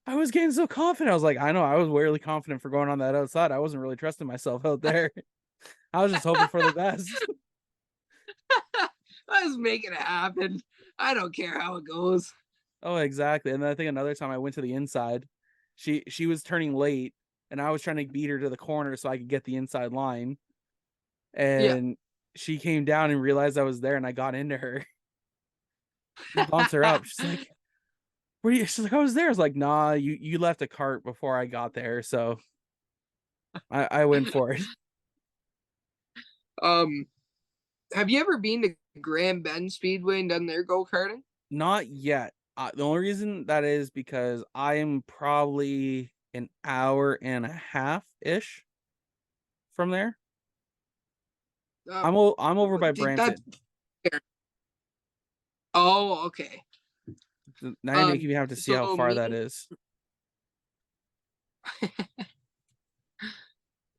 I was getting so confident. I was like, I know, I was really confident for going on that outside. I wasn't really trusting myself out there. I was just hoping for the best. I was making it happen. I don't care how it goes. Oh, exactly. And then I think another time I went to the inside, she was turning late, and I was trying to beat her to the corner so I could get the inside line. And she came down and realized I was there, and I got into her. She bumps her up. She's like, where are you? She's like, I was there. I was like, nah, you left a cart before I got there, so I went for it. Have you ever been to Grand Bend Speedway and done their go-karting? Not yet. The only reason that is because I am probably an hour and a half ish from there. I'm over by Brampton. Oh, okay. Now you're making me have to see how far that is.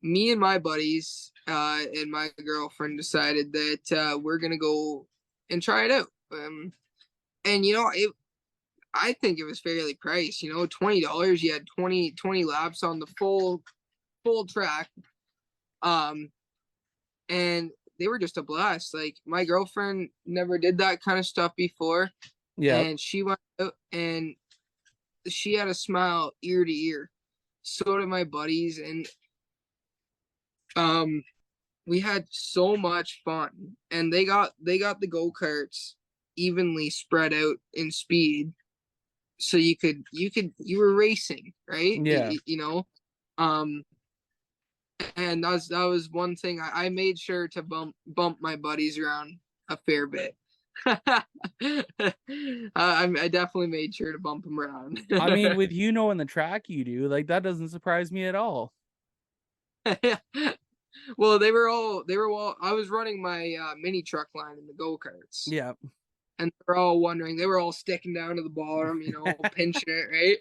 Me and my buddies and my girlfriend decided that we're gonna go and try it out. And I think it was fairly priced. $20. You had 20 laps on the full track. And they were just a blast. Like, my girlfriend never did that kind of stuff before. Yeah. And she went out and she had a smile ear to ear. So did my buddies, and we had so much fun. And they got the go-karts evenly spread out in speed, so you were racing, right? Yeah. And that was one thing I made sure to bump my buddies around a fair bit. I definitely made sure to bump them around. I mean, with knowing the track you do, like, that doesn't surprise me at all. Well, they were all I was running my mini truck line in the go-karts. Yeah. And they're all wondering, they were all sticking down to the bottom, pinching it, right?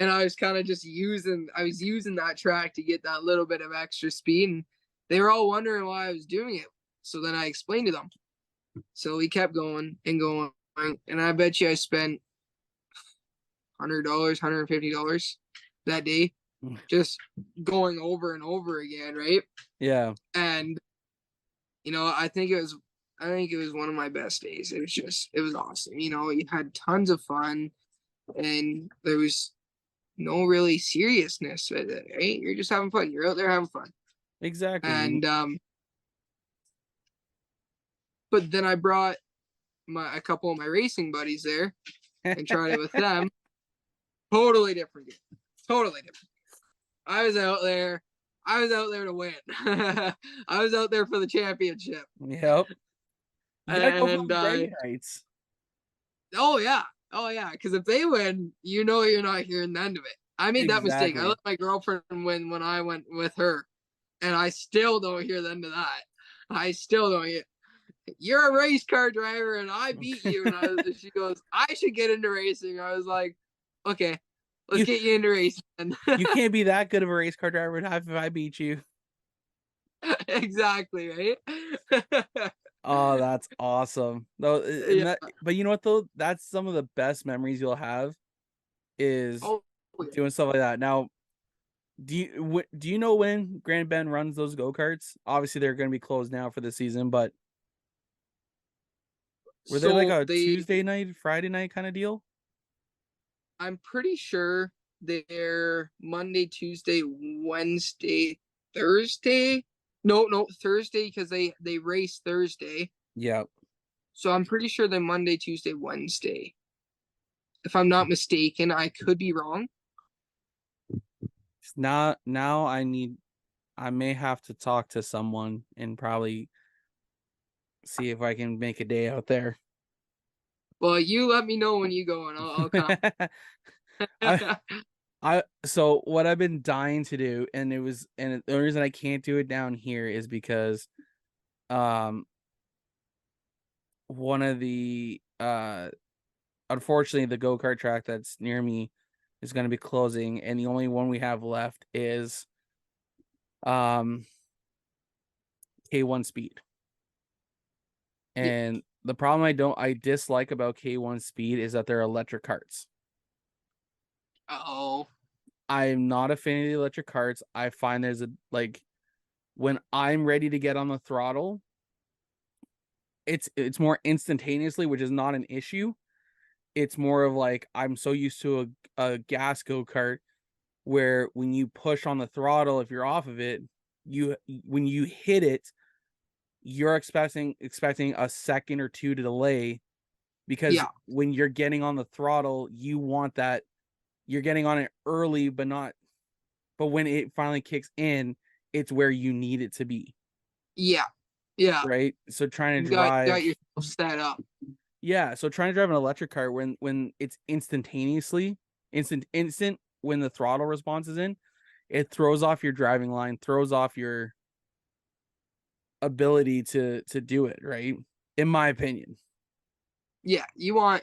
And I was kind of just using that track to get that little bit of extra speed. And they were all wondering why I was doing it. So then I explained to them. So we kept going and going, and I bet you I spent $100, $150 that day just going over and over again, right? Yeah. And I think it was one of my best days. It was awesome. You had tons of fun, and there was no really seriousness with it, right? You're just having fun. You're out there having fun. Exactly. And but then I brought a couple of my racing buddies there and tried it with them. Totally different game. Totally different. I was out there to win. I was out there for the championship. Yep. You gotta go for And bragging rights. oh yeah, because if they win, you're not hearing the end of it. I made that mistake. I let my girlfriend win when I went with her, and I still don't hear the end of that. I still don't hear. You're a race car driver, and I beat you. And she goes, I should get into racing. I was like, okay, let's get you into racing. You can't be that good of a race car driver if I beat you. Exactly, right? Oh, that's awesome. Though, Yeah. but you know what though? That's some of the best memories you'll have is doing stuff like that. Now, do you know when Grand Bend runs those go-karts? Obviously, they're going to be closed now for the season, but were they like a Tuesday night, Friday night kind of deal? I'm pretty sure they're Monday, Tuesday, Wednesday, Thursday. No, Thursday, because they race Thursday. Yeah. So I'm pretty sure they're Monday, Tuesday, Wednesday. If I'm not mistaken, I could be wrong. Now I may have to talk to someone and probably see if I can make a day out there. Well, you let me know when you go and I'll come. So what I've been dying to do, and the reason I can't do it down here is because one of the unfortunately the go-kart track that's near me is going to be closing, and the only one we have left is K1 Speed. And the problem I dislike about K1 Speed is that they're electric karts. Uh-oh. I'm not a fan of the electric karts. I find there's when I'm ready to get on the throttle, it's more instantaneously, which is not an issue. It's more of like I'm so used to a gas go-kart where when you push on the throttle, if you're off of it, when you hit it, you're expecting a second or two to delay, because when you're getting on the throttle, you want that you're getting on it early, but when it finally kicks in, it's where you need it to be. Yeah. Right. So trying to got yourself set up. Yeah. So trying to drive an electric car when it's instant when the throttle response is in, it throws off your driving line, throws off your ability to do it, right? In my opinion. Yeah, you want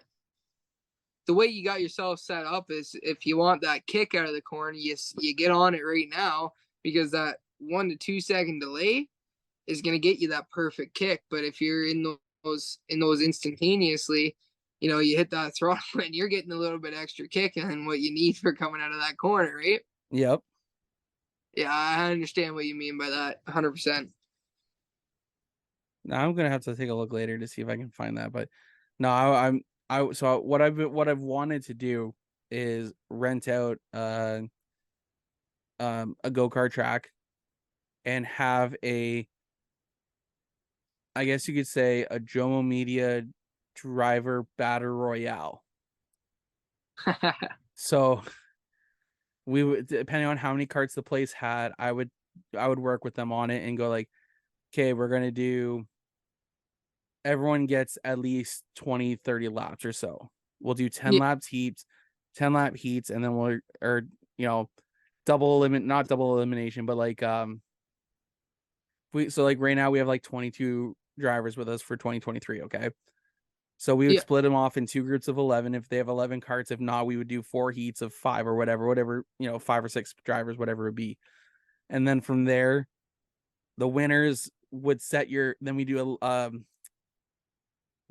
the way you got yourself set up is if you want that kick out of the corner, you get on it right now, because that 1 to 2 second delay is going to get you that perfect kick. But if you're in those instantaneously, you hit that throttle and you're getting a little bit extra kick and what you need for coming out of that corner, right? Yep. Yeah, I understand what you mean by that 100%. Now I'm gonna have to take a look later to see if I can find that, but no, so what I've wanted to do is rent out a go-kart track and have I guess you could say a Jomo Media driver battle royale. So we would, depending on how many carts the place had, I would work with them on it and go like, okay, we're gonna do, everyone gets at least 20-30 laps or so. We'll do 10 lap heats, and then not double elimination, but like right now we have like 22 drivers with us for 2023. Okay. So we would split them off in 2 groups of 11 if they have 11 carts. If not, we would do 4 heats of 5 or whatever, 5 or 6 drivers, whatever it would be. And then from there, the winners would set your. Then we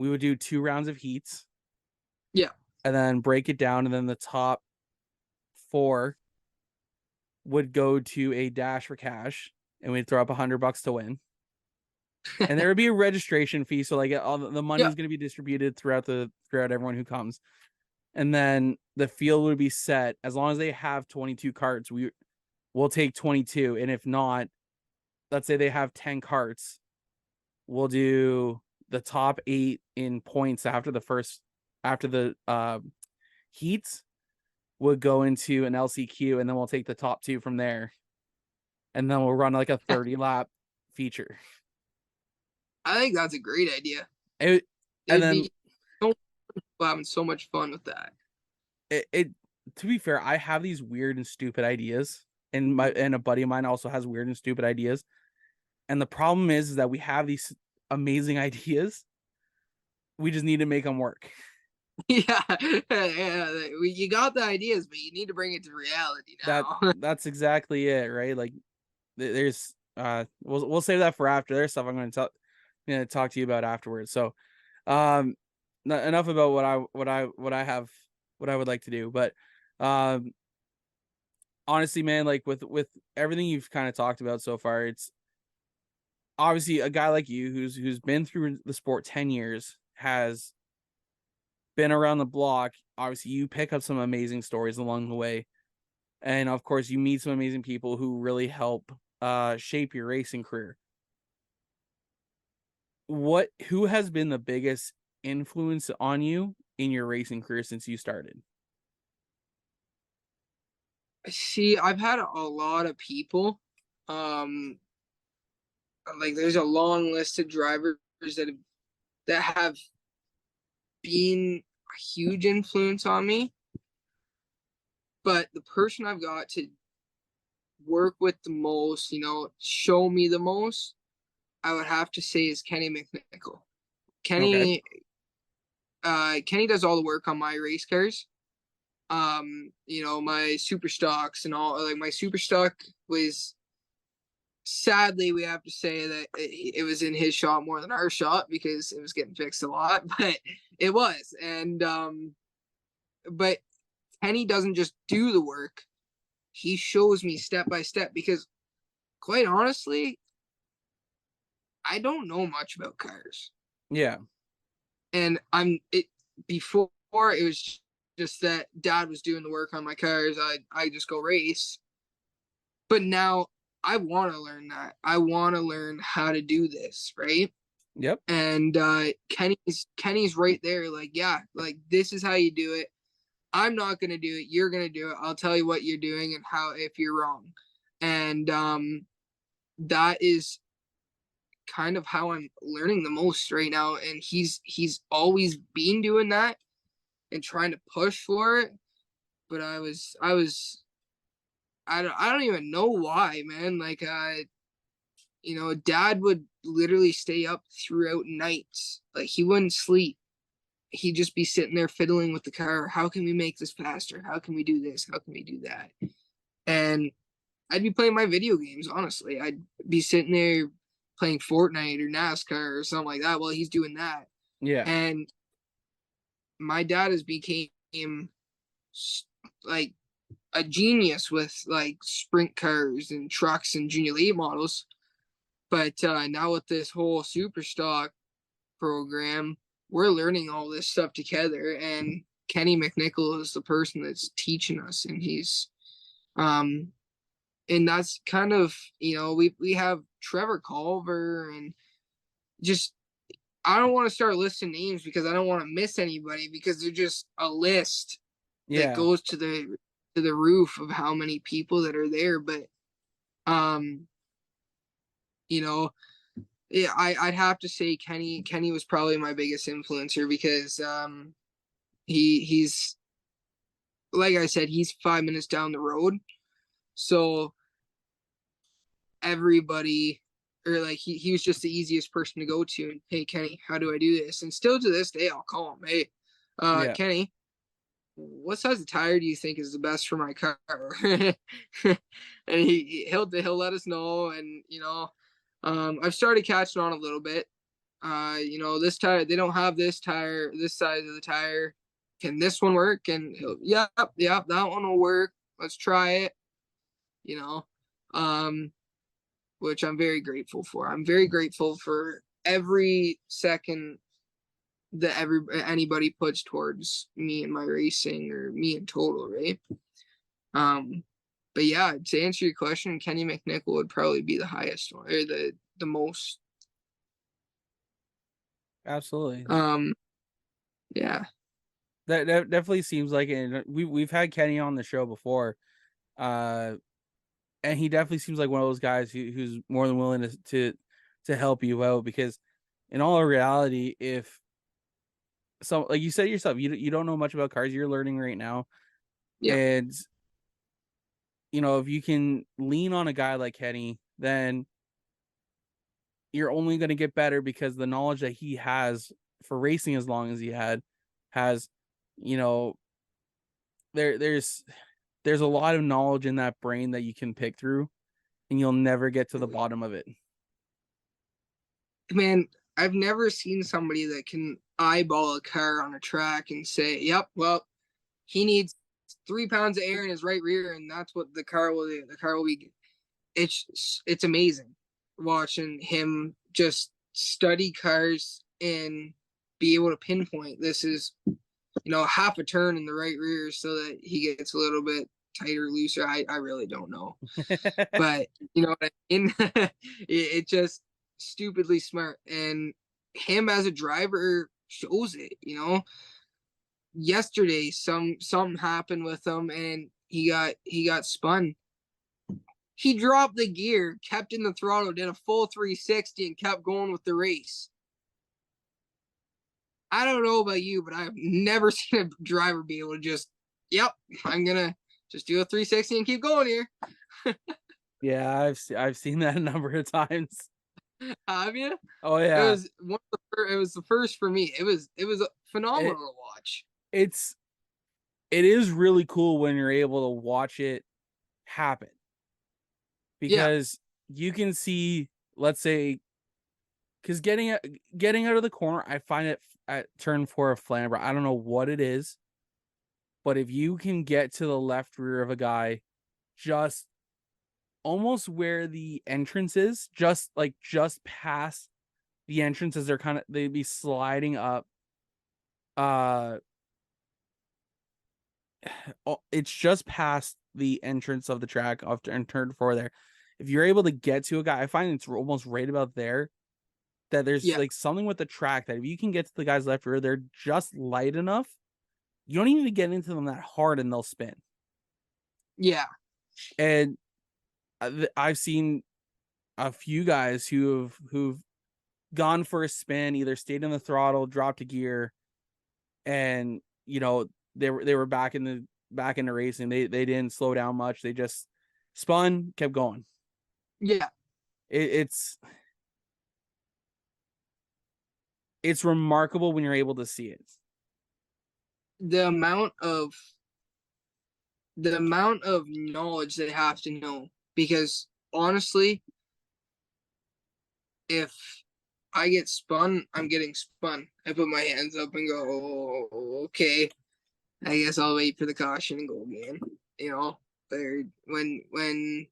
would do 2 rounds of heats. Yeah. And then break it down, and then the top 4 would go to a dash for cash, and we'd throw up $100 to win. And there would be a registration fee, so like all the money is going to be distributed throughout everyone who comes. And then the field would be set as long as they have 22 carts. We'll take 22, and if not, let's say they have 10 carts, we'll do the top 8 in points after the heats would go into an LCQ, and then we'll take the top 2 from there, and then we'll run like a 30 lap feature. I think that's a great idea. And then having so much fun with that. It to be fair, I have these weird and stupid ideas, and a buddy of mine also has weird and stupid ideas. And the problem is that we have these amazing ideas. We just need to make them work. Yeah, you got the ideas, but you need to bring it to reality now. That's exactly it, right? Like, there's we'll save that for after. There's stuff I'm going to talk to you about afterwards. So, enough about what I would like to do. But, honestly, man, like with everything you've kind of talked about so far, it's obviously a guy like you who's been through the sport 10 years, has been around the block. Obviously, you pick up some amazing stories along the way, and of course, you meet some amazing people who really help shape your racing career. Who has been the biggest influence on you in your racing career since you started? See, I've had a lot of people. Like there's a long list of drivers that have been a huge influence on me. But the person I've got to work with the most, show me the most, I would have to say is Kenny McNichol. Kenny does all the work on my race cars. My super stocks and all. Like my super stock was, sadly, we have to say that it was in his shop more than our shop because it was getting fixed a lot, but it was. And but Kenny doesn't just do the work; he shows me step by step. Because, quite honestly, I don't know much about cars. Yeah. And before it was just that Dad was doing the work on my cars. I just go race. But now I want to learn that. I want to learn how to do this, right? Yep. And Kenny's right there, like, yeah, like this is how you do it. I'm not gonna do it. You're gonna do it. I'll tell you what you're doing and how if you're wrong. And that is kind of how I'm learning the most right now. And he's always been doing that and trying to push for it. But I don't even know why, man. Like, Dad would literally stay up throughout nights. Like, he wouldn't sleep. He'd just be sitting there fiddling with the car. How can we make this faster? How can we do this? How can we do that? And I'd be playing my video games, honestly. I'd be sitting there playing Fortnite or NASCAR or something like that while he's doing that. Yeah. And my dad has became like a genius with like sprint cars and trucks and junior late models. But now with this whole super stock program, we're learning all this stuff together. And Kenny McNichol is the person that's teaching us. And he's, and that's kind of, we have Trevor Culver and just, I don't want to start listing names because I don't want to miss anybody because they're just a list that goes to the roof of how many people that are there. But I'd have to say Kenny was probably my biggest influencer because he's, like I said, he's 5 minutes down the road, so everybody, or like he was just the easiest person to go to. And hey, Kenny, how do I do this? And still to this day, I'll call him. Hey, Kenny, what size of tire do you think is the best for my car? And he'll let us know. And I've started catching on a little bit. This tire, they don't have this tire, this size of the tire. Can this one work? And yep, that one will work. Let's try it. You know, um, which I'm very grateful for. I'm very grateful for every second that anybody puts towards me and my racing, or me in total, right? But yeah, to answer your question, Kenny McNichol would probably be the highest one, or the most. Absolutely. Yeah. That definitely seems like it. We've had Kenny on the show before, and he definitely seems like one of those guys who's more than willing to help you out, because in all reality, if so, like you said yourself, you don't know much about cars, you're learning right now, Yeah. and if you can lean on a guy like Kenny, then you're only going to get better, because the knowledge that he has for racing as long as he has, there's a lot of knowledge in that brain that you can pick through, and you'll never get to the bottom of it. Man, I've never seen somebody that can eyeball a car on a track and say, yep, well, he needs 3 pounds of air in his right rear, and that's what the car will do. The car will be. It's amazing watching him just study cars and be able to pinpoint this is, half a turn in the right rear so that he gets a little bit tighter, looser. I really don't know, but you know what I mean. it just stupidly smart, and him as a driver shows it. Yesterday something happened with him, and he got spun. He dropped the gear, kept in the throttle, did a full 360, and kept going with the race. I don't know about you, but I've never seen a driver be able to just, yep, I'm gonna just do a 360 and keep going here. Yeah, I've seen that a number of times. Have you? Oh yeah, it was the first for me. It was phenomenal to watch. It is really cool when you're able to watch it happen, because you can see, let's say, because getting out of the corner, I find it at turn 4 of Flamborough, I don't know what it is, but if you can get to the left rear of a guy, just almost where the entrance is, just past the entrance, as they'd be sliding up. It's just past the entrance of the track and turn 4 there. If you're able to get to a guy, I find it's almost right about there, that there's like something with the track that if you can get to the guy's left rear, they're just light enough. You don't even get into them that hard and they'll spin. Yeah. And I've seen a few guys who've gone for a spin, either stayed in the throttle, dropped a gear, and they were back in the racing. They didn't slow down much. They just spun, kept going. Yeah. It's remarkable when you're able to see it. The amount of knowledge they have to know, because honestly, if I get spun, I'm getting spun. I put my hands up and go, oh, okay, I guess I'll wait for the caution and go again. When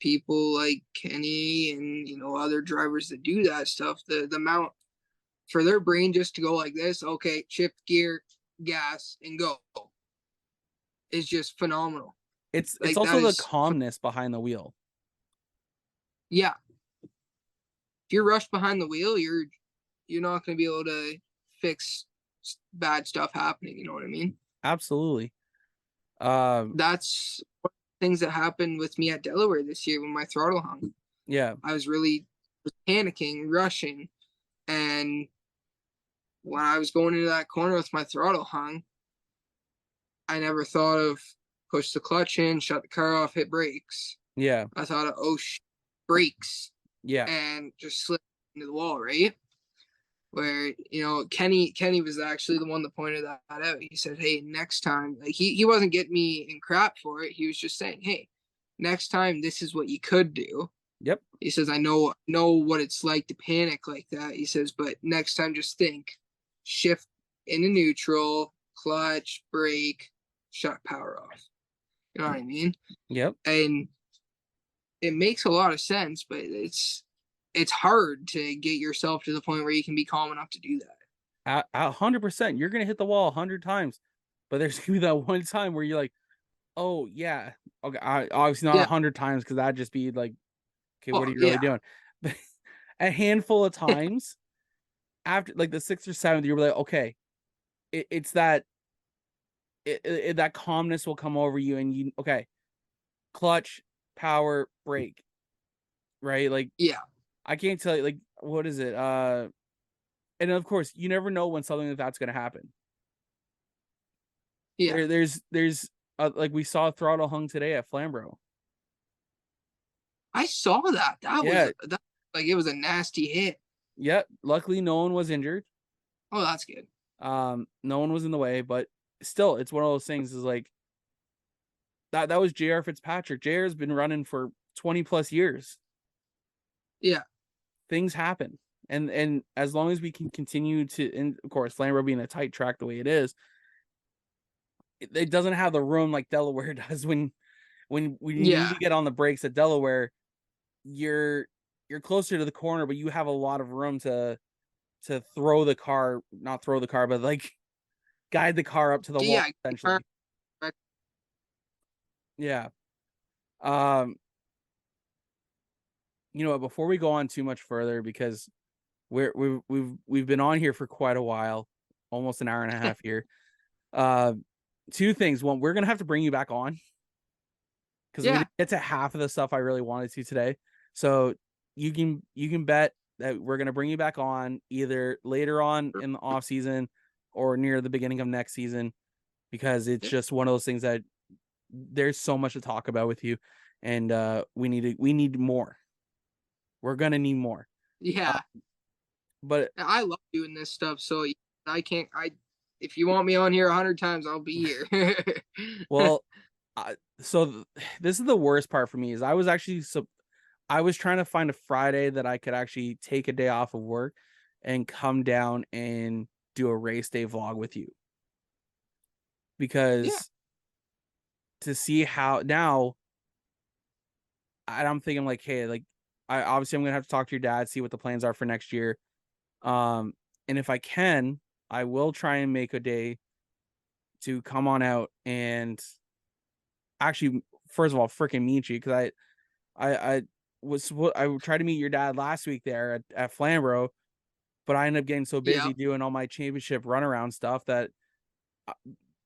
people like Kenny and other drivers that do that stuff, the amount for their brain just to go like this, okay, shift gear, gas, and go, is just phenomenal. It's also the calmness behind the wheel. Yeah. If you're rushed behind the wheel, you're not going to be able to fix bad stuff happening. You know what I mean? Absolutely. That's one of the things that happened with me at Delaware this year when my throttle hung. Yeah. I was really panicking, rushing, and when I was going into that corner with my throttle hung, I never thought of push the clutch in, shut the car off, hit brakes. Yeah. I thought of, brakes. Yeah. And just slip into the wall, right? Where, Kenny was actually the one that pointed that out. He said, hey, next time, like he wasn't getting me in crap for it. He was just saying, hey, next time, this is what you could do. Yep. He says, I know what it's like to panic like that. He says, but next time just think, shift into neutral, clutch, brake, shut power off. You know what I mean? Yep. And it makes a lot of sense, but it's hard to get yourself to the point where you can be calm enough to do that. 100%. You're gonna hit the wall 100 times, but there's gonna be that one time where you're like, oh yeah, okay, obviously not Yeah. 100 times because that'd just be like, okay, what Oh, are you really yeah. doing? But a handful of times after like the 6th or 7th, you're like, okay, it's that that calmness will come over you, and you okay, clutch, power, brake, right? Like Yeah. I can't tell you, like, what is it? And of course, you never know when something like that's gonna happen. Yeah. There's like we saw throttle hung today at Flamborough. I saw that. Yeah. Like it was a nasty hit. Yeah. Luckily, no one was injured. Oh, that's good. No one was in the way, but still, it's one of those things. Is like that was J.R. Fitzpatrick. J.R. has been running for 20 plus years. Yeah. Things happen, and as long as we can continue to, and of course, Flamborough being a tight track the way it is, it doesn't have the room like Delaware does when you Yeah. need to get on the brakes at Delaware. You're closer to the corner, but you have a lot of room to not throw the car, but like guide the car up to the wall, Yeah. essentially. Yeah. Um, you know what, before we go on too much further, because we've been on here for quite a while, almost an hour and a half here. Two things. One, we're gonna have to bring you back on because we Yeah. didn't get to half of the stuff I really wanted to today. So you can bet that we're gonna bring you back on either later on in the off season or near the beginning of next season, because it's just one of those things that there's so much to talk about with you, and we need more. We're gonna need more. Yeah. But I love doing this stuff, so if you want me on here 100 times, I'll be here. well, so this is the worst part for me. Is I was trying to find a Friday that I could actually take a day off of work and come down and do a race day vlog with you, because to see how now, and I'm thinking like, hey, like I'm gonna have to talk to your dad, see what the plans are for next year. And if I can, I will try and make a day to come on out and actually, first of all, freaking meet you, because I tried to meet your dad last week there at Flamborough, but I ended up getting so busy doing all my championship runaround stuff that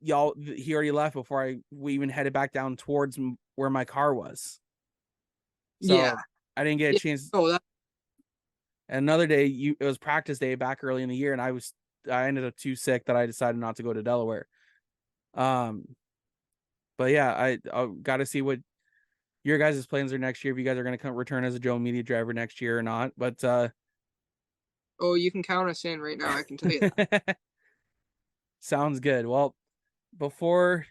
he already left before we even headed back down towards where my car was. So I didn't get a chance. Oh, And another day, it was practice day back early in the year, and I ended up too sick that I decided not to go to Delaware. But yeah, I got to see what your guys' plans are next year, if you guys are going to return as a Joe Media driver next year or not. But oh, you can count us in right now. I can tell you that. Sounds good. Well, before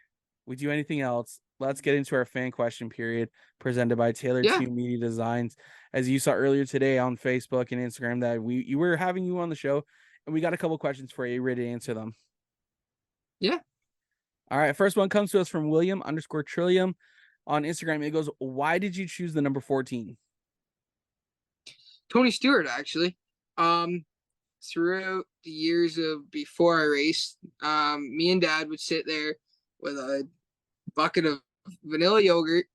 we do anything else, let's get into our fan question period presented by Taylor 2 Media Designs. As you saw earlier today on Facebook and Instagram, that you were having you on the show, and we got a couple questions for you. You ready to answer them? Yeah. All right. First one comes to us from William_Trillium on Instagram. It goes, why did you choose the number 14? Tony Stewart, actually. Throughout the years of before I raced, me and Dad would sit there with a bucket of vanilla yogurt,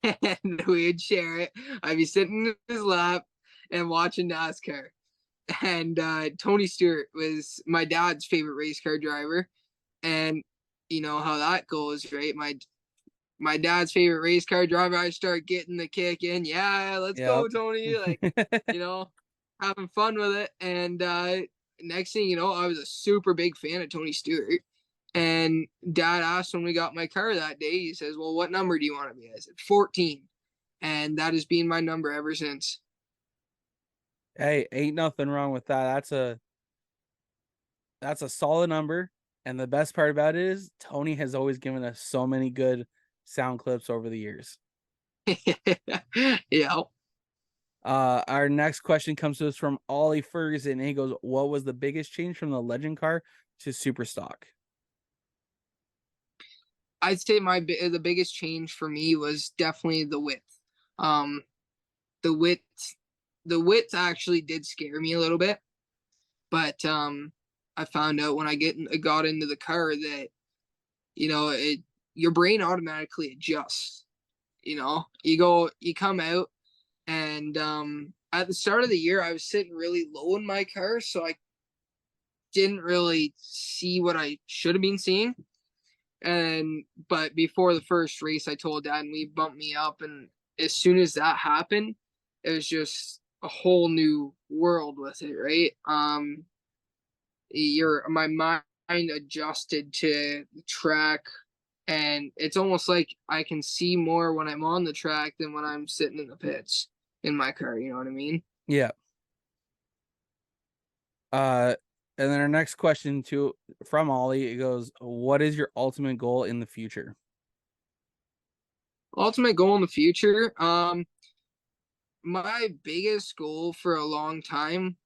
and we'd share it. I'd be sitting in his lap and watching NASCAR. And Tony Stewart was my dad's favorite race car driver. And you know how that goes, right? My dad's favorite race car driver, I start getting the kick in. Yeah, let's go, Tony. Like, having fun with it. And next thing you know, I was a super big fan of Tony Stewart. And Dad asked when we got my car that day, he says, well, what number do you want to be? I said 14. And that has been my number ever since. Hey, ain't nothing wrong with that. That's a solid number. And the best part about it is Tony has always given us so many good sound clips over the years. Yeah. Our next question comes to us from Ollie Ferguson, and he goes, "What was the biggest change from the Legend car to Super Stock?" I'd say the biggest change for me was definitely the width. Um, the width, the width actually did scare me a little bit, but I found out when I got into the car that your brain automatically adjusts. You come out, and at the start of the year, I was sitting really low in my car, so I didn't really see what I should have been seeing. But before the first race, I told Dad, and we bumped me up, and as soon as that happened, it was just a whole new world with it, right? My mind adjusted to the track, and it's almost like I can see more when I'm on the track than when I'm sitting in the pits in my car. You know what I mean? Yeah. And then our next question from Ollie, it goes, "What is your ultimate goal in the future?" Ultimate goal in the future. My biggest goal for a long time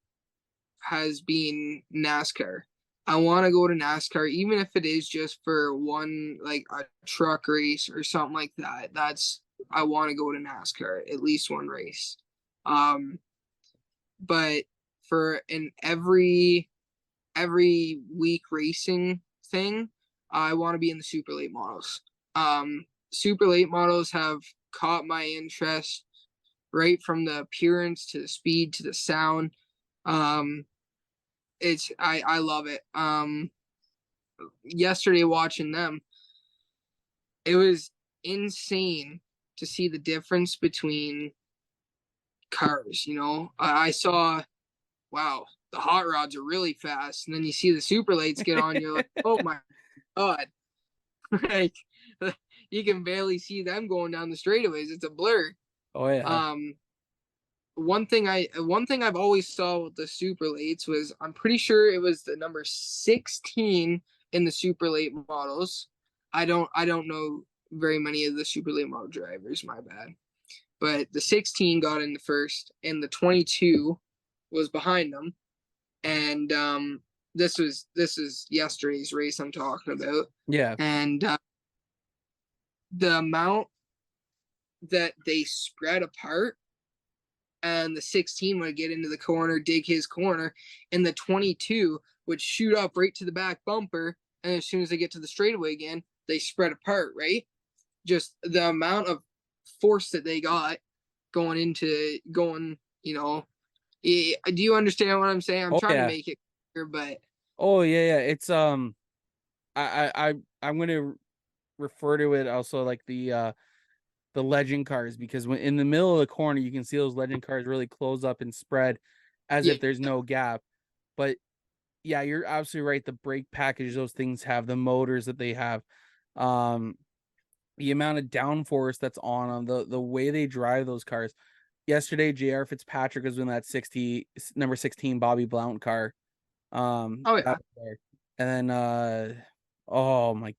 has been NASCAR. I want to go to NASCAR, even if it is just for one, like a truck race or something like that. I want to go to NASCAR, at least one race. But for an every week racing thing, I want to be in the super late models. Super late models have caught my interest right from the appearance to the speed to the sound. I love it. Yesterday watching them, it was insane to see the difference between cars. I saw, wow, the hot rods are really fast, and then you see the super lates get on, you're like, oh my god, like you can barely see them going down the straightaways. It's a blur. Oh yeah. One thing I've always saw with the super lates was, I'm pretty sure it was the number 16 in the super late models. I don't know very many of the super late model drivers, my bad. But the 16 got in the first, and the 22 was behind them. And this is yesterday's race I'm talking about. Yeah. And the amount that they spread apart, and the 16 would get into the corner, dig his corner, and the 22 would shoot up right to the back bumper, and as soon as they get to the straightaway again, they spread apart, right? Just the amount of force that they got going, do you understand what I'm saying? I'm Oh trying to yeah. make it clear, but Oh yeah. It's I'm gonna refer to it also like the legend cars, because when in the middle of the corner you can see those legend cars really close up and spread as yeah, if there's no gap. But yeah, you're absolutely right. The brake package those things have, the motors that they have, the amount of downforce that's on them, the way they drive those cars. Yesterday, JR Fitzpatrick was in that number 16 Bobby Blount car. oh yeah, And then oh my,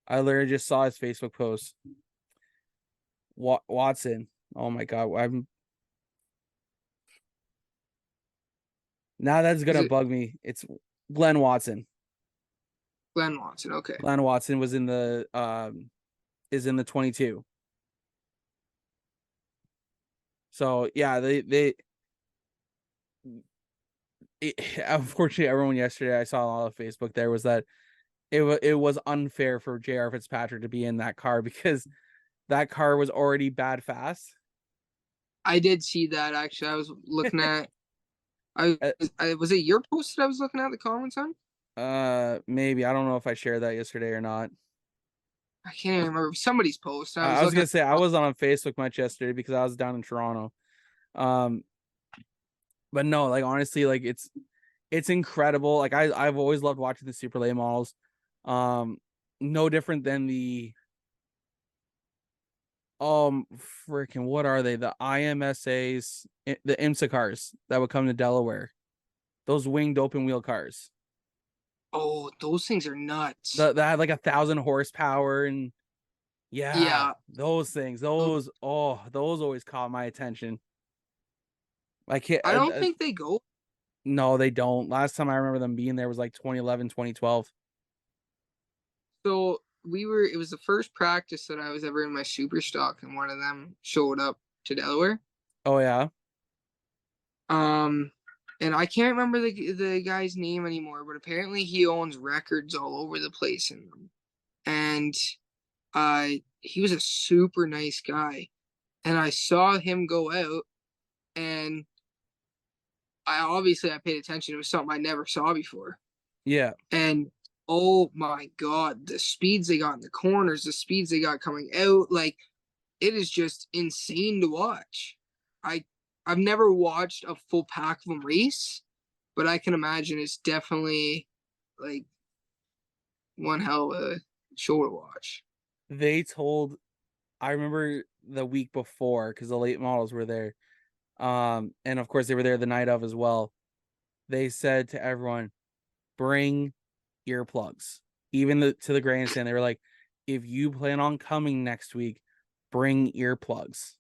I literally just saw his Facebook post. Watson. Oh my god, now that's is gonna it bug me. It's Glenn Watson. Glenn Watson? Okay, Glenn Watson was in the is in the 22. So yeah, unfortunately everyone yesterday I saw on Facebook there was that it was unfair for JR Fitzpatrick to be in that car because that car was already bad fast. I did see that actually. I was looking at. Was it your post that I was looking at the comments on? Maybe I don't know if I shared that yesterday or not. I can't even remember somebody's post. I was I was looking gonna at. say I wasn't on Facebook much yesterday because I was down in Toronto. Um, but no, like honestly, like it's incredible. Like I've always loved watching the super late models. Um, no different than the freaking what are they? The IMSA's, the IMSA cars that would come to Delaware. Those winged open wheel cars. Oh, those things are nuts. That had like 1,000 horsepower and yeah, Yeah, those things. Those always caught my attention. I can't. I don't think they go. No, they don't. Last time I remember them being there was like 2011, 2012. So it was the first practice that I was ever in my super stock, and one of them showed up to Delaware. Oh yeah. And I can't remember the guy's name anymore, but apparently he owns records all over the place in them. And he was a super nice guy. And I saw him go out, and I paid attention. It was something I never saw before. Yeah. And oh my God, the speeds they got in the corners, the speeds they got coming out, like it is just insane to watch. I've never watched a full pack of them race, but I can imagine it's definitely like one hell of a show to watch. I remember the week before because the late models were there. And of course they were there the night of as well. They said to everyone, bring earplugs. Even to the grandstand, they were like, if you plan on coming next week, bring earplugs.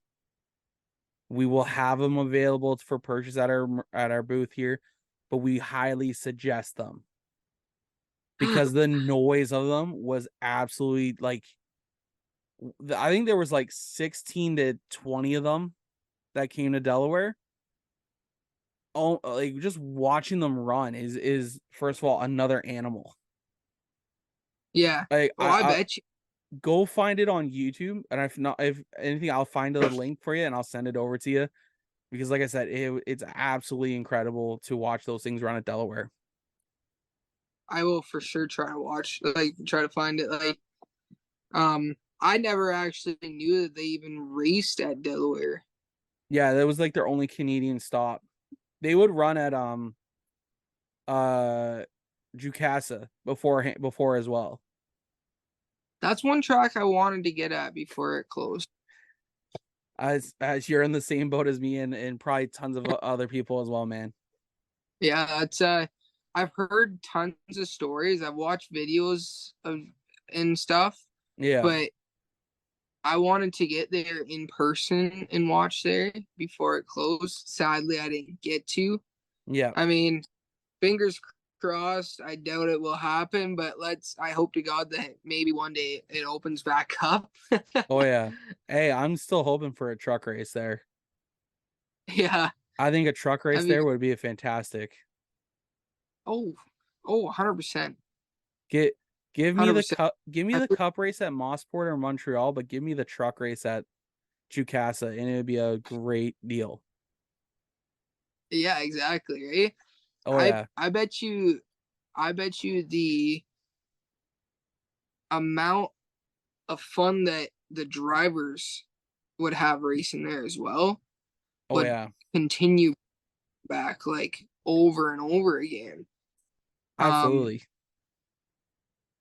We will have them available for purchase at our booth here, but we highly suggest them because the noise of them was absolutely like, I think there was like 16 to 20 of them that came to Delaware. Oh, like just watching them run is first of all another animal. Yeah. Like I bet you. Go find it on YouTube, and if anything, I'll find a link for you and I'll send it over to you because, like I said, it's absolutely incredible to watch those things run at Delaware. I will for sure try to find it. Like, I never actually knew that they even raced at Delaware. Yeah, that was like their only Canadian stop. They would run at Jukasa before as well. That's one track I wanted to get at before it closed. As you're in the same boat as me and probably tons of other people as well, man. Yeah, that's I've heard tons of stories. I've watched videos of and stuff. Yeah. But I wanted to get there in person and watch there before it closed. Sadly, I didn't get to. Yeah. I mean, fingers crossed. I doubt it will happen, but I hope to God that maybe one day it opens back up. Oh yeah. Hey, I'm still hoping for a truck race there. Yeah. I think a truck race there would be a fantastic. Oh, 100%. Give me 100%. the cup. Give me the cup race at Mossport or Montreal, but give me the truck race at Jukasa, and it would be a great deal. Yeah, exactly. Right. Oh yeah. I bet you the amount of fun that the drivers would have racing there as well Oh yeah. continue back like over and over again. Absolutely.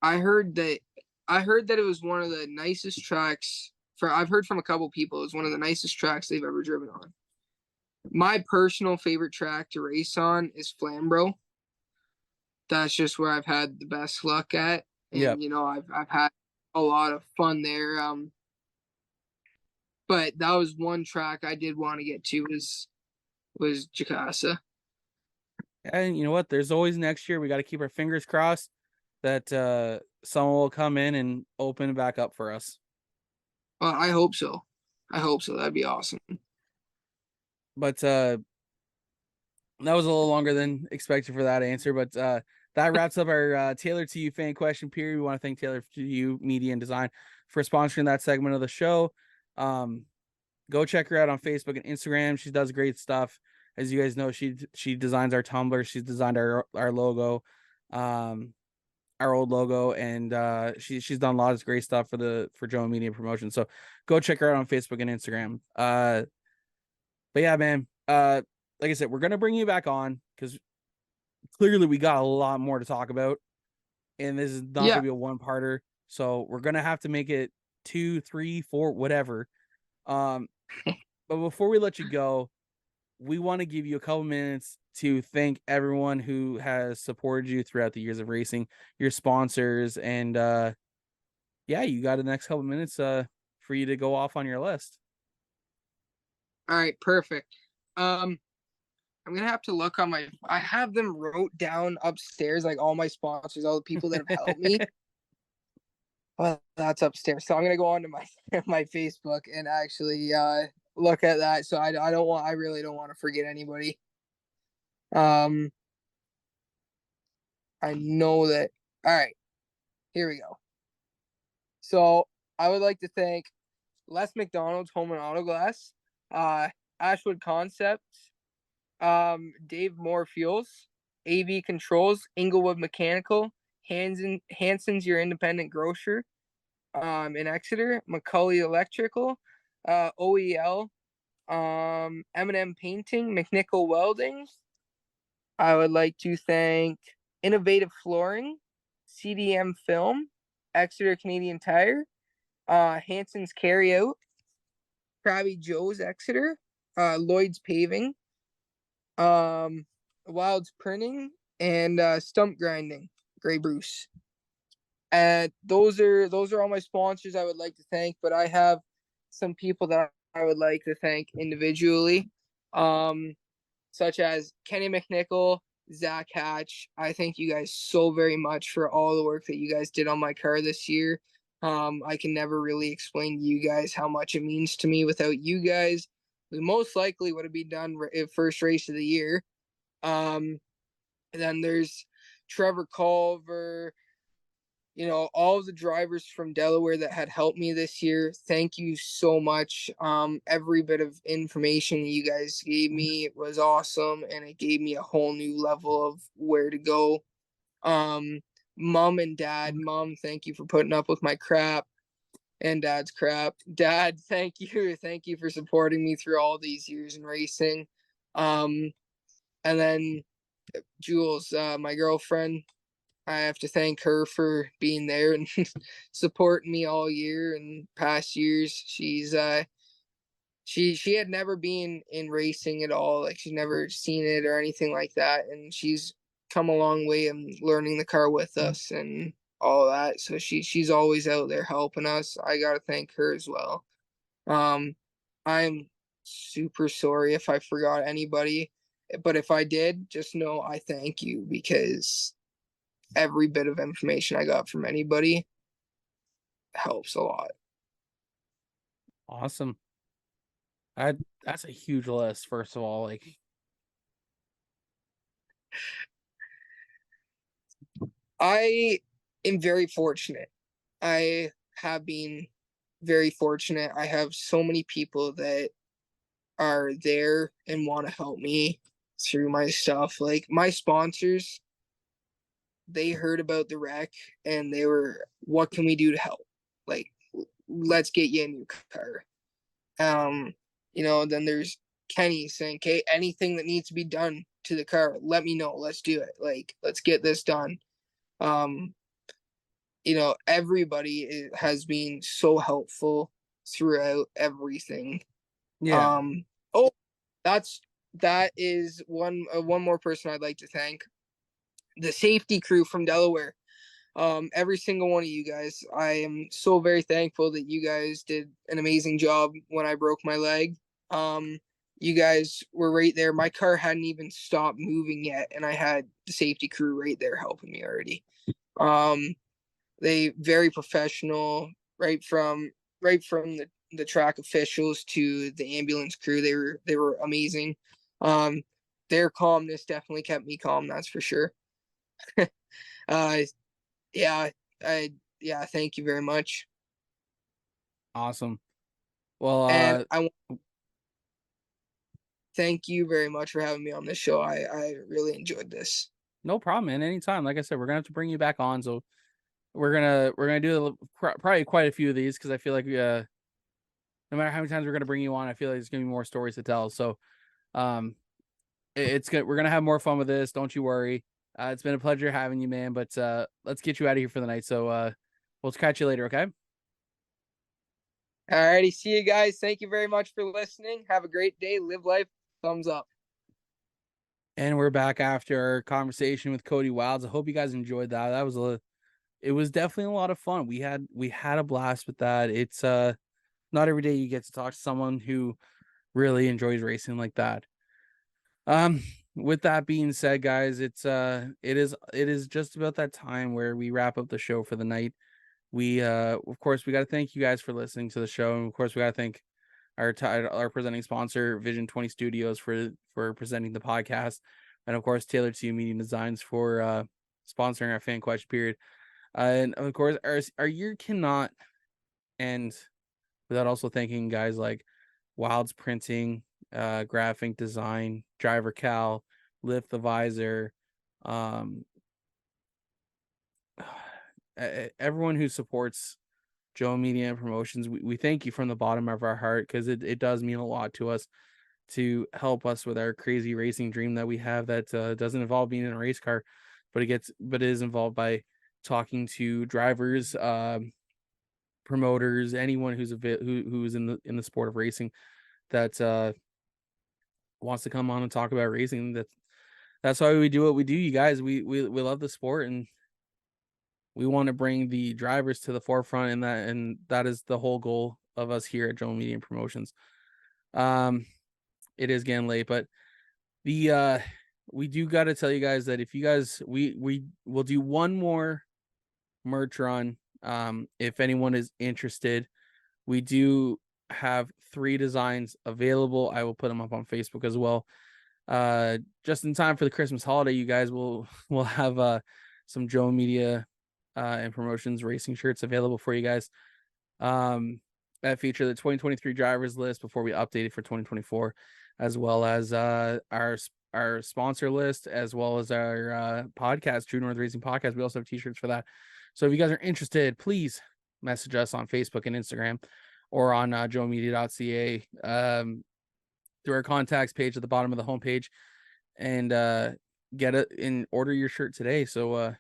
I heard that it was one of the nicest tracks I've heard from a couple people it was one of the nicest tracks they've ever driven on. My personal favorite track to race on is Flamborough. That's just where I've had the best luck at. And I've had a lot of fun there. But that was one track I did want to get to was Jukasa. And you know what? There's always next year. We got to keep our fingers crossed that someone will come in and open it back up for us. Well, I hope so. That'd be awesome. But that was a little longer than expected for that answer. But that wraps up our Taylor to You fan question period. We want to thank Taylor to You Media and Design for sponsoring that segment of the show. Go check her out on Facebook and Instagram. She does great stuff. As you guys know, she designs our Tumblr. She's designed our logo, our old logo, and she's done a lot of great stuff for Joe Media Promotion. So go check her out on Facebook and Instagram. But yeah, man. Like I said, we're gonna bring you back on because clearly we got a lot more to talk about, and this is not gonna be a one-parter. So we're gonna have to make it 2, 3, 4, whatever. But before we let you go, we want to give you a couple minutes to thank everyone who has supported you throughout the years of racing, your sponsors, and you got the next couple minutes for you to go off on your list. All right, perfect. I'm gonna have to look on I have them wrote down upstairs, like all my sponsors, all the people that have helped me. Well, that's upstairs. So I'm gonna go onto my my Facebook and actually look at that. So I really don't want to forget anybody. Um I know that. All right, here we go. So I would like to thank Les McDonald's Home and Auto Glass, Ashwood Concepts, Dave Moore Fuels, AV Controls, Inglewood Mechanical, Hanson's Your Independent Grocer, in Exeter, Macaulay Electrical, OEL, M&M Painting, McNichol Welding. I would like to thank Innovative Flooring, CDM Film, Exeter Canadian Tire, Hanson's Carryout, Krabby Joe's Exeter, Lloyd's Paving, Wilds Printing, and Stump Grinding, Grey Bruce. Those are all my sponsors I would like to thank, but I have some people that I would like to thank individually, such as Kenny McNichol, Zach Hatch. I thank you guys so very much for all the work that you guys did on my car this year. I can never really explain to you guys how much it means to me. Without you guys, we most likely would have been done first race of the year. And then there's Trevor Culver, all of the drivers from Delaware that had helped me this year. Thank you so much. Every bit of information you guys gave me was awesome, and it gave me a whole new level of where to go. Mom and Dad, Mom, thank you for putting up with my crap and Dad's crap. Dad, thank you. Thank you for supporting me through all these years in racing. And then Jules, my girlfriend, I have to thank her for being there and supporting me all year and past years. She's she had never been in racing at all. Like, she's never seen it or anything like that, and she's come a long way in learning the car with us and all that. So she's always out there helping us. I gotta thank her as well. I'm super sorry if I forgot anybody, but if I did, just know I thank you, because every bit of information I got from anybody helps a lot. Awesome. That's a huge list, first of all. Like, I am very fortunate. I have been very fortunate. I have so many people that are there and want to help me through my stuff. Like, my sponsors, they heard about the wreck and they were, what can we do to help? Like, let's get you a new car. Then there's Kenny saying, okay, anything that needs to be done to the car, let me know. Let's do it. Like, let's get this done. Everybody has been so helpful throughout everything. yeah. That is one more person I'd like to thank. The safety crew from Delaware. Every single one of you guys. I am so very thankful that you guys did an amazing job when I broke my leg. You guys were right there. My car hadn't even stopped moving yet, and I had the safety crew right there helping me already. They very professional, right from the track officials to the ambulance crew. They were amazing. Their calmness definitely kept me calm, that's for sure. Yeah, thank you very much. Awesome. Well, And I thank you very much for having me on this show. I really enjoyed this. no problem, man. Anytime. Like I said, we're gonna have to bring you back on. So we're gonna do probably quite a few of these, because I feel like no matter how many times we're gonna bring you on, I feel like there's gonna be more stories to tell. So, it's good. We're gonna have more fun with this. Don't you worry. It's been a pleasure having you, man. But let's get you out of here for the night. So we'll catch you later, okay? Alrighty, see you guys. Thank you very much for listening. Have a great day. Live life. Thumbs up. And we're back after our conversation with Cody Wilds. I hope you guys enjoyed that. It was definitely a lot of fun. We had a blast with that. It's not every day you get to talk to someone who really enjoys racing like that. With that being said, guys, it is just about that time where we wrap up the show for the night. We of course we got to thank you guys for listening to the show, and of course we got to thank our presenting sponsor, Vision 20 Studios, for presenting the podcast, and of course Tailored to You Media Designs for sponsoring our fan question period. And of course our year cannot end without also thanking guys like Wilds Printing, Graphic Design, Driver Cal, Lift the Visor, everyone who supports Joe Media and Promotions. We thank you from the bottom of our heart, because it does mean a lot to us to help us with our crazy racing dream that we have, that doesn't involve being in a race car, but it is involved by talking to drivers, promoters, anyone who's in the sport of racing that wants to come on and talk about racing. That's why we do what we do, you guys. We love the sport, and we want to bring the drivers to the forefront, and that is the whole goal of us here at Joe Media Promotions. It is getting late, but we do got to tell you guys that if you guys, we will do one more merch run. If anyone is interested, we do have 3 designs available. I will put them up on Facebook as well. Just in time for the Christmas holiday, you guys will have some Joe Media and Promotions racing shirts available for you guys. That feature the 2023 drivers list before we update it for 2024, as well as our sponsor list, as well as our podcast, True North Racing Podcast. We also have t-shirts for that. So if you guys are interested, please message us on Facebook and Instagram, or on joemedia.ca, through our contacts page at the bottom of the homepage, and get it and order your shirt today. So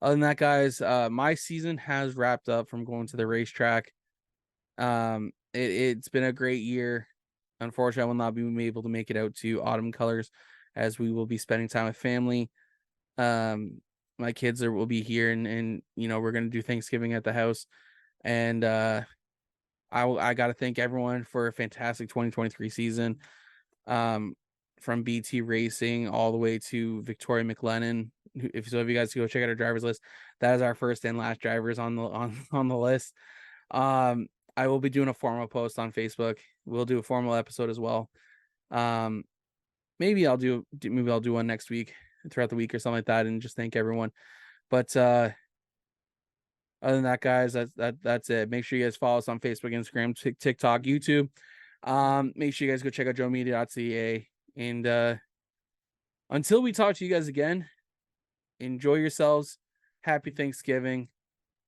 other than that, guys, my season has wrapped up from going to the racetrack. It's been a great year. Unfortunately, I will not be able to make it out to Autumn Colors, as we will be spending time with family. My kids will be here, and we're going to do Thanksgiving at the house. And I got to thank everyone for a fantastic 2023 season, from BT Racing all the way to Victoria McLennan. If you guys go check out our drivers list, that is our first and last drivers on the list. I will be doing a formal post on Facebook. We'll do a formal episode as well. Maybe I'll do one next week, throughout the week or something like that, and just thank everyone. But other than that, guys, that's it. Make sure you guys follow us on Facebook, Instagram, TikTok, YouTube. Make sure you guys go check out joemedia.ca. And until we talk to you guys again, enjoy yourselves. Happy Thanksgiving.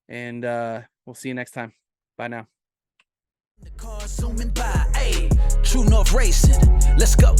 And we'll see you next time. Bye now. The car zooming by, hey, True North Racing, let's go.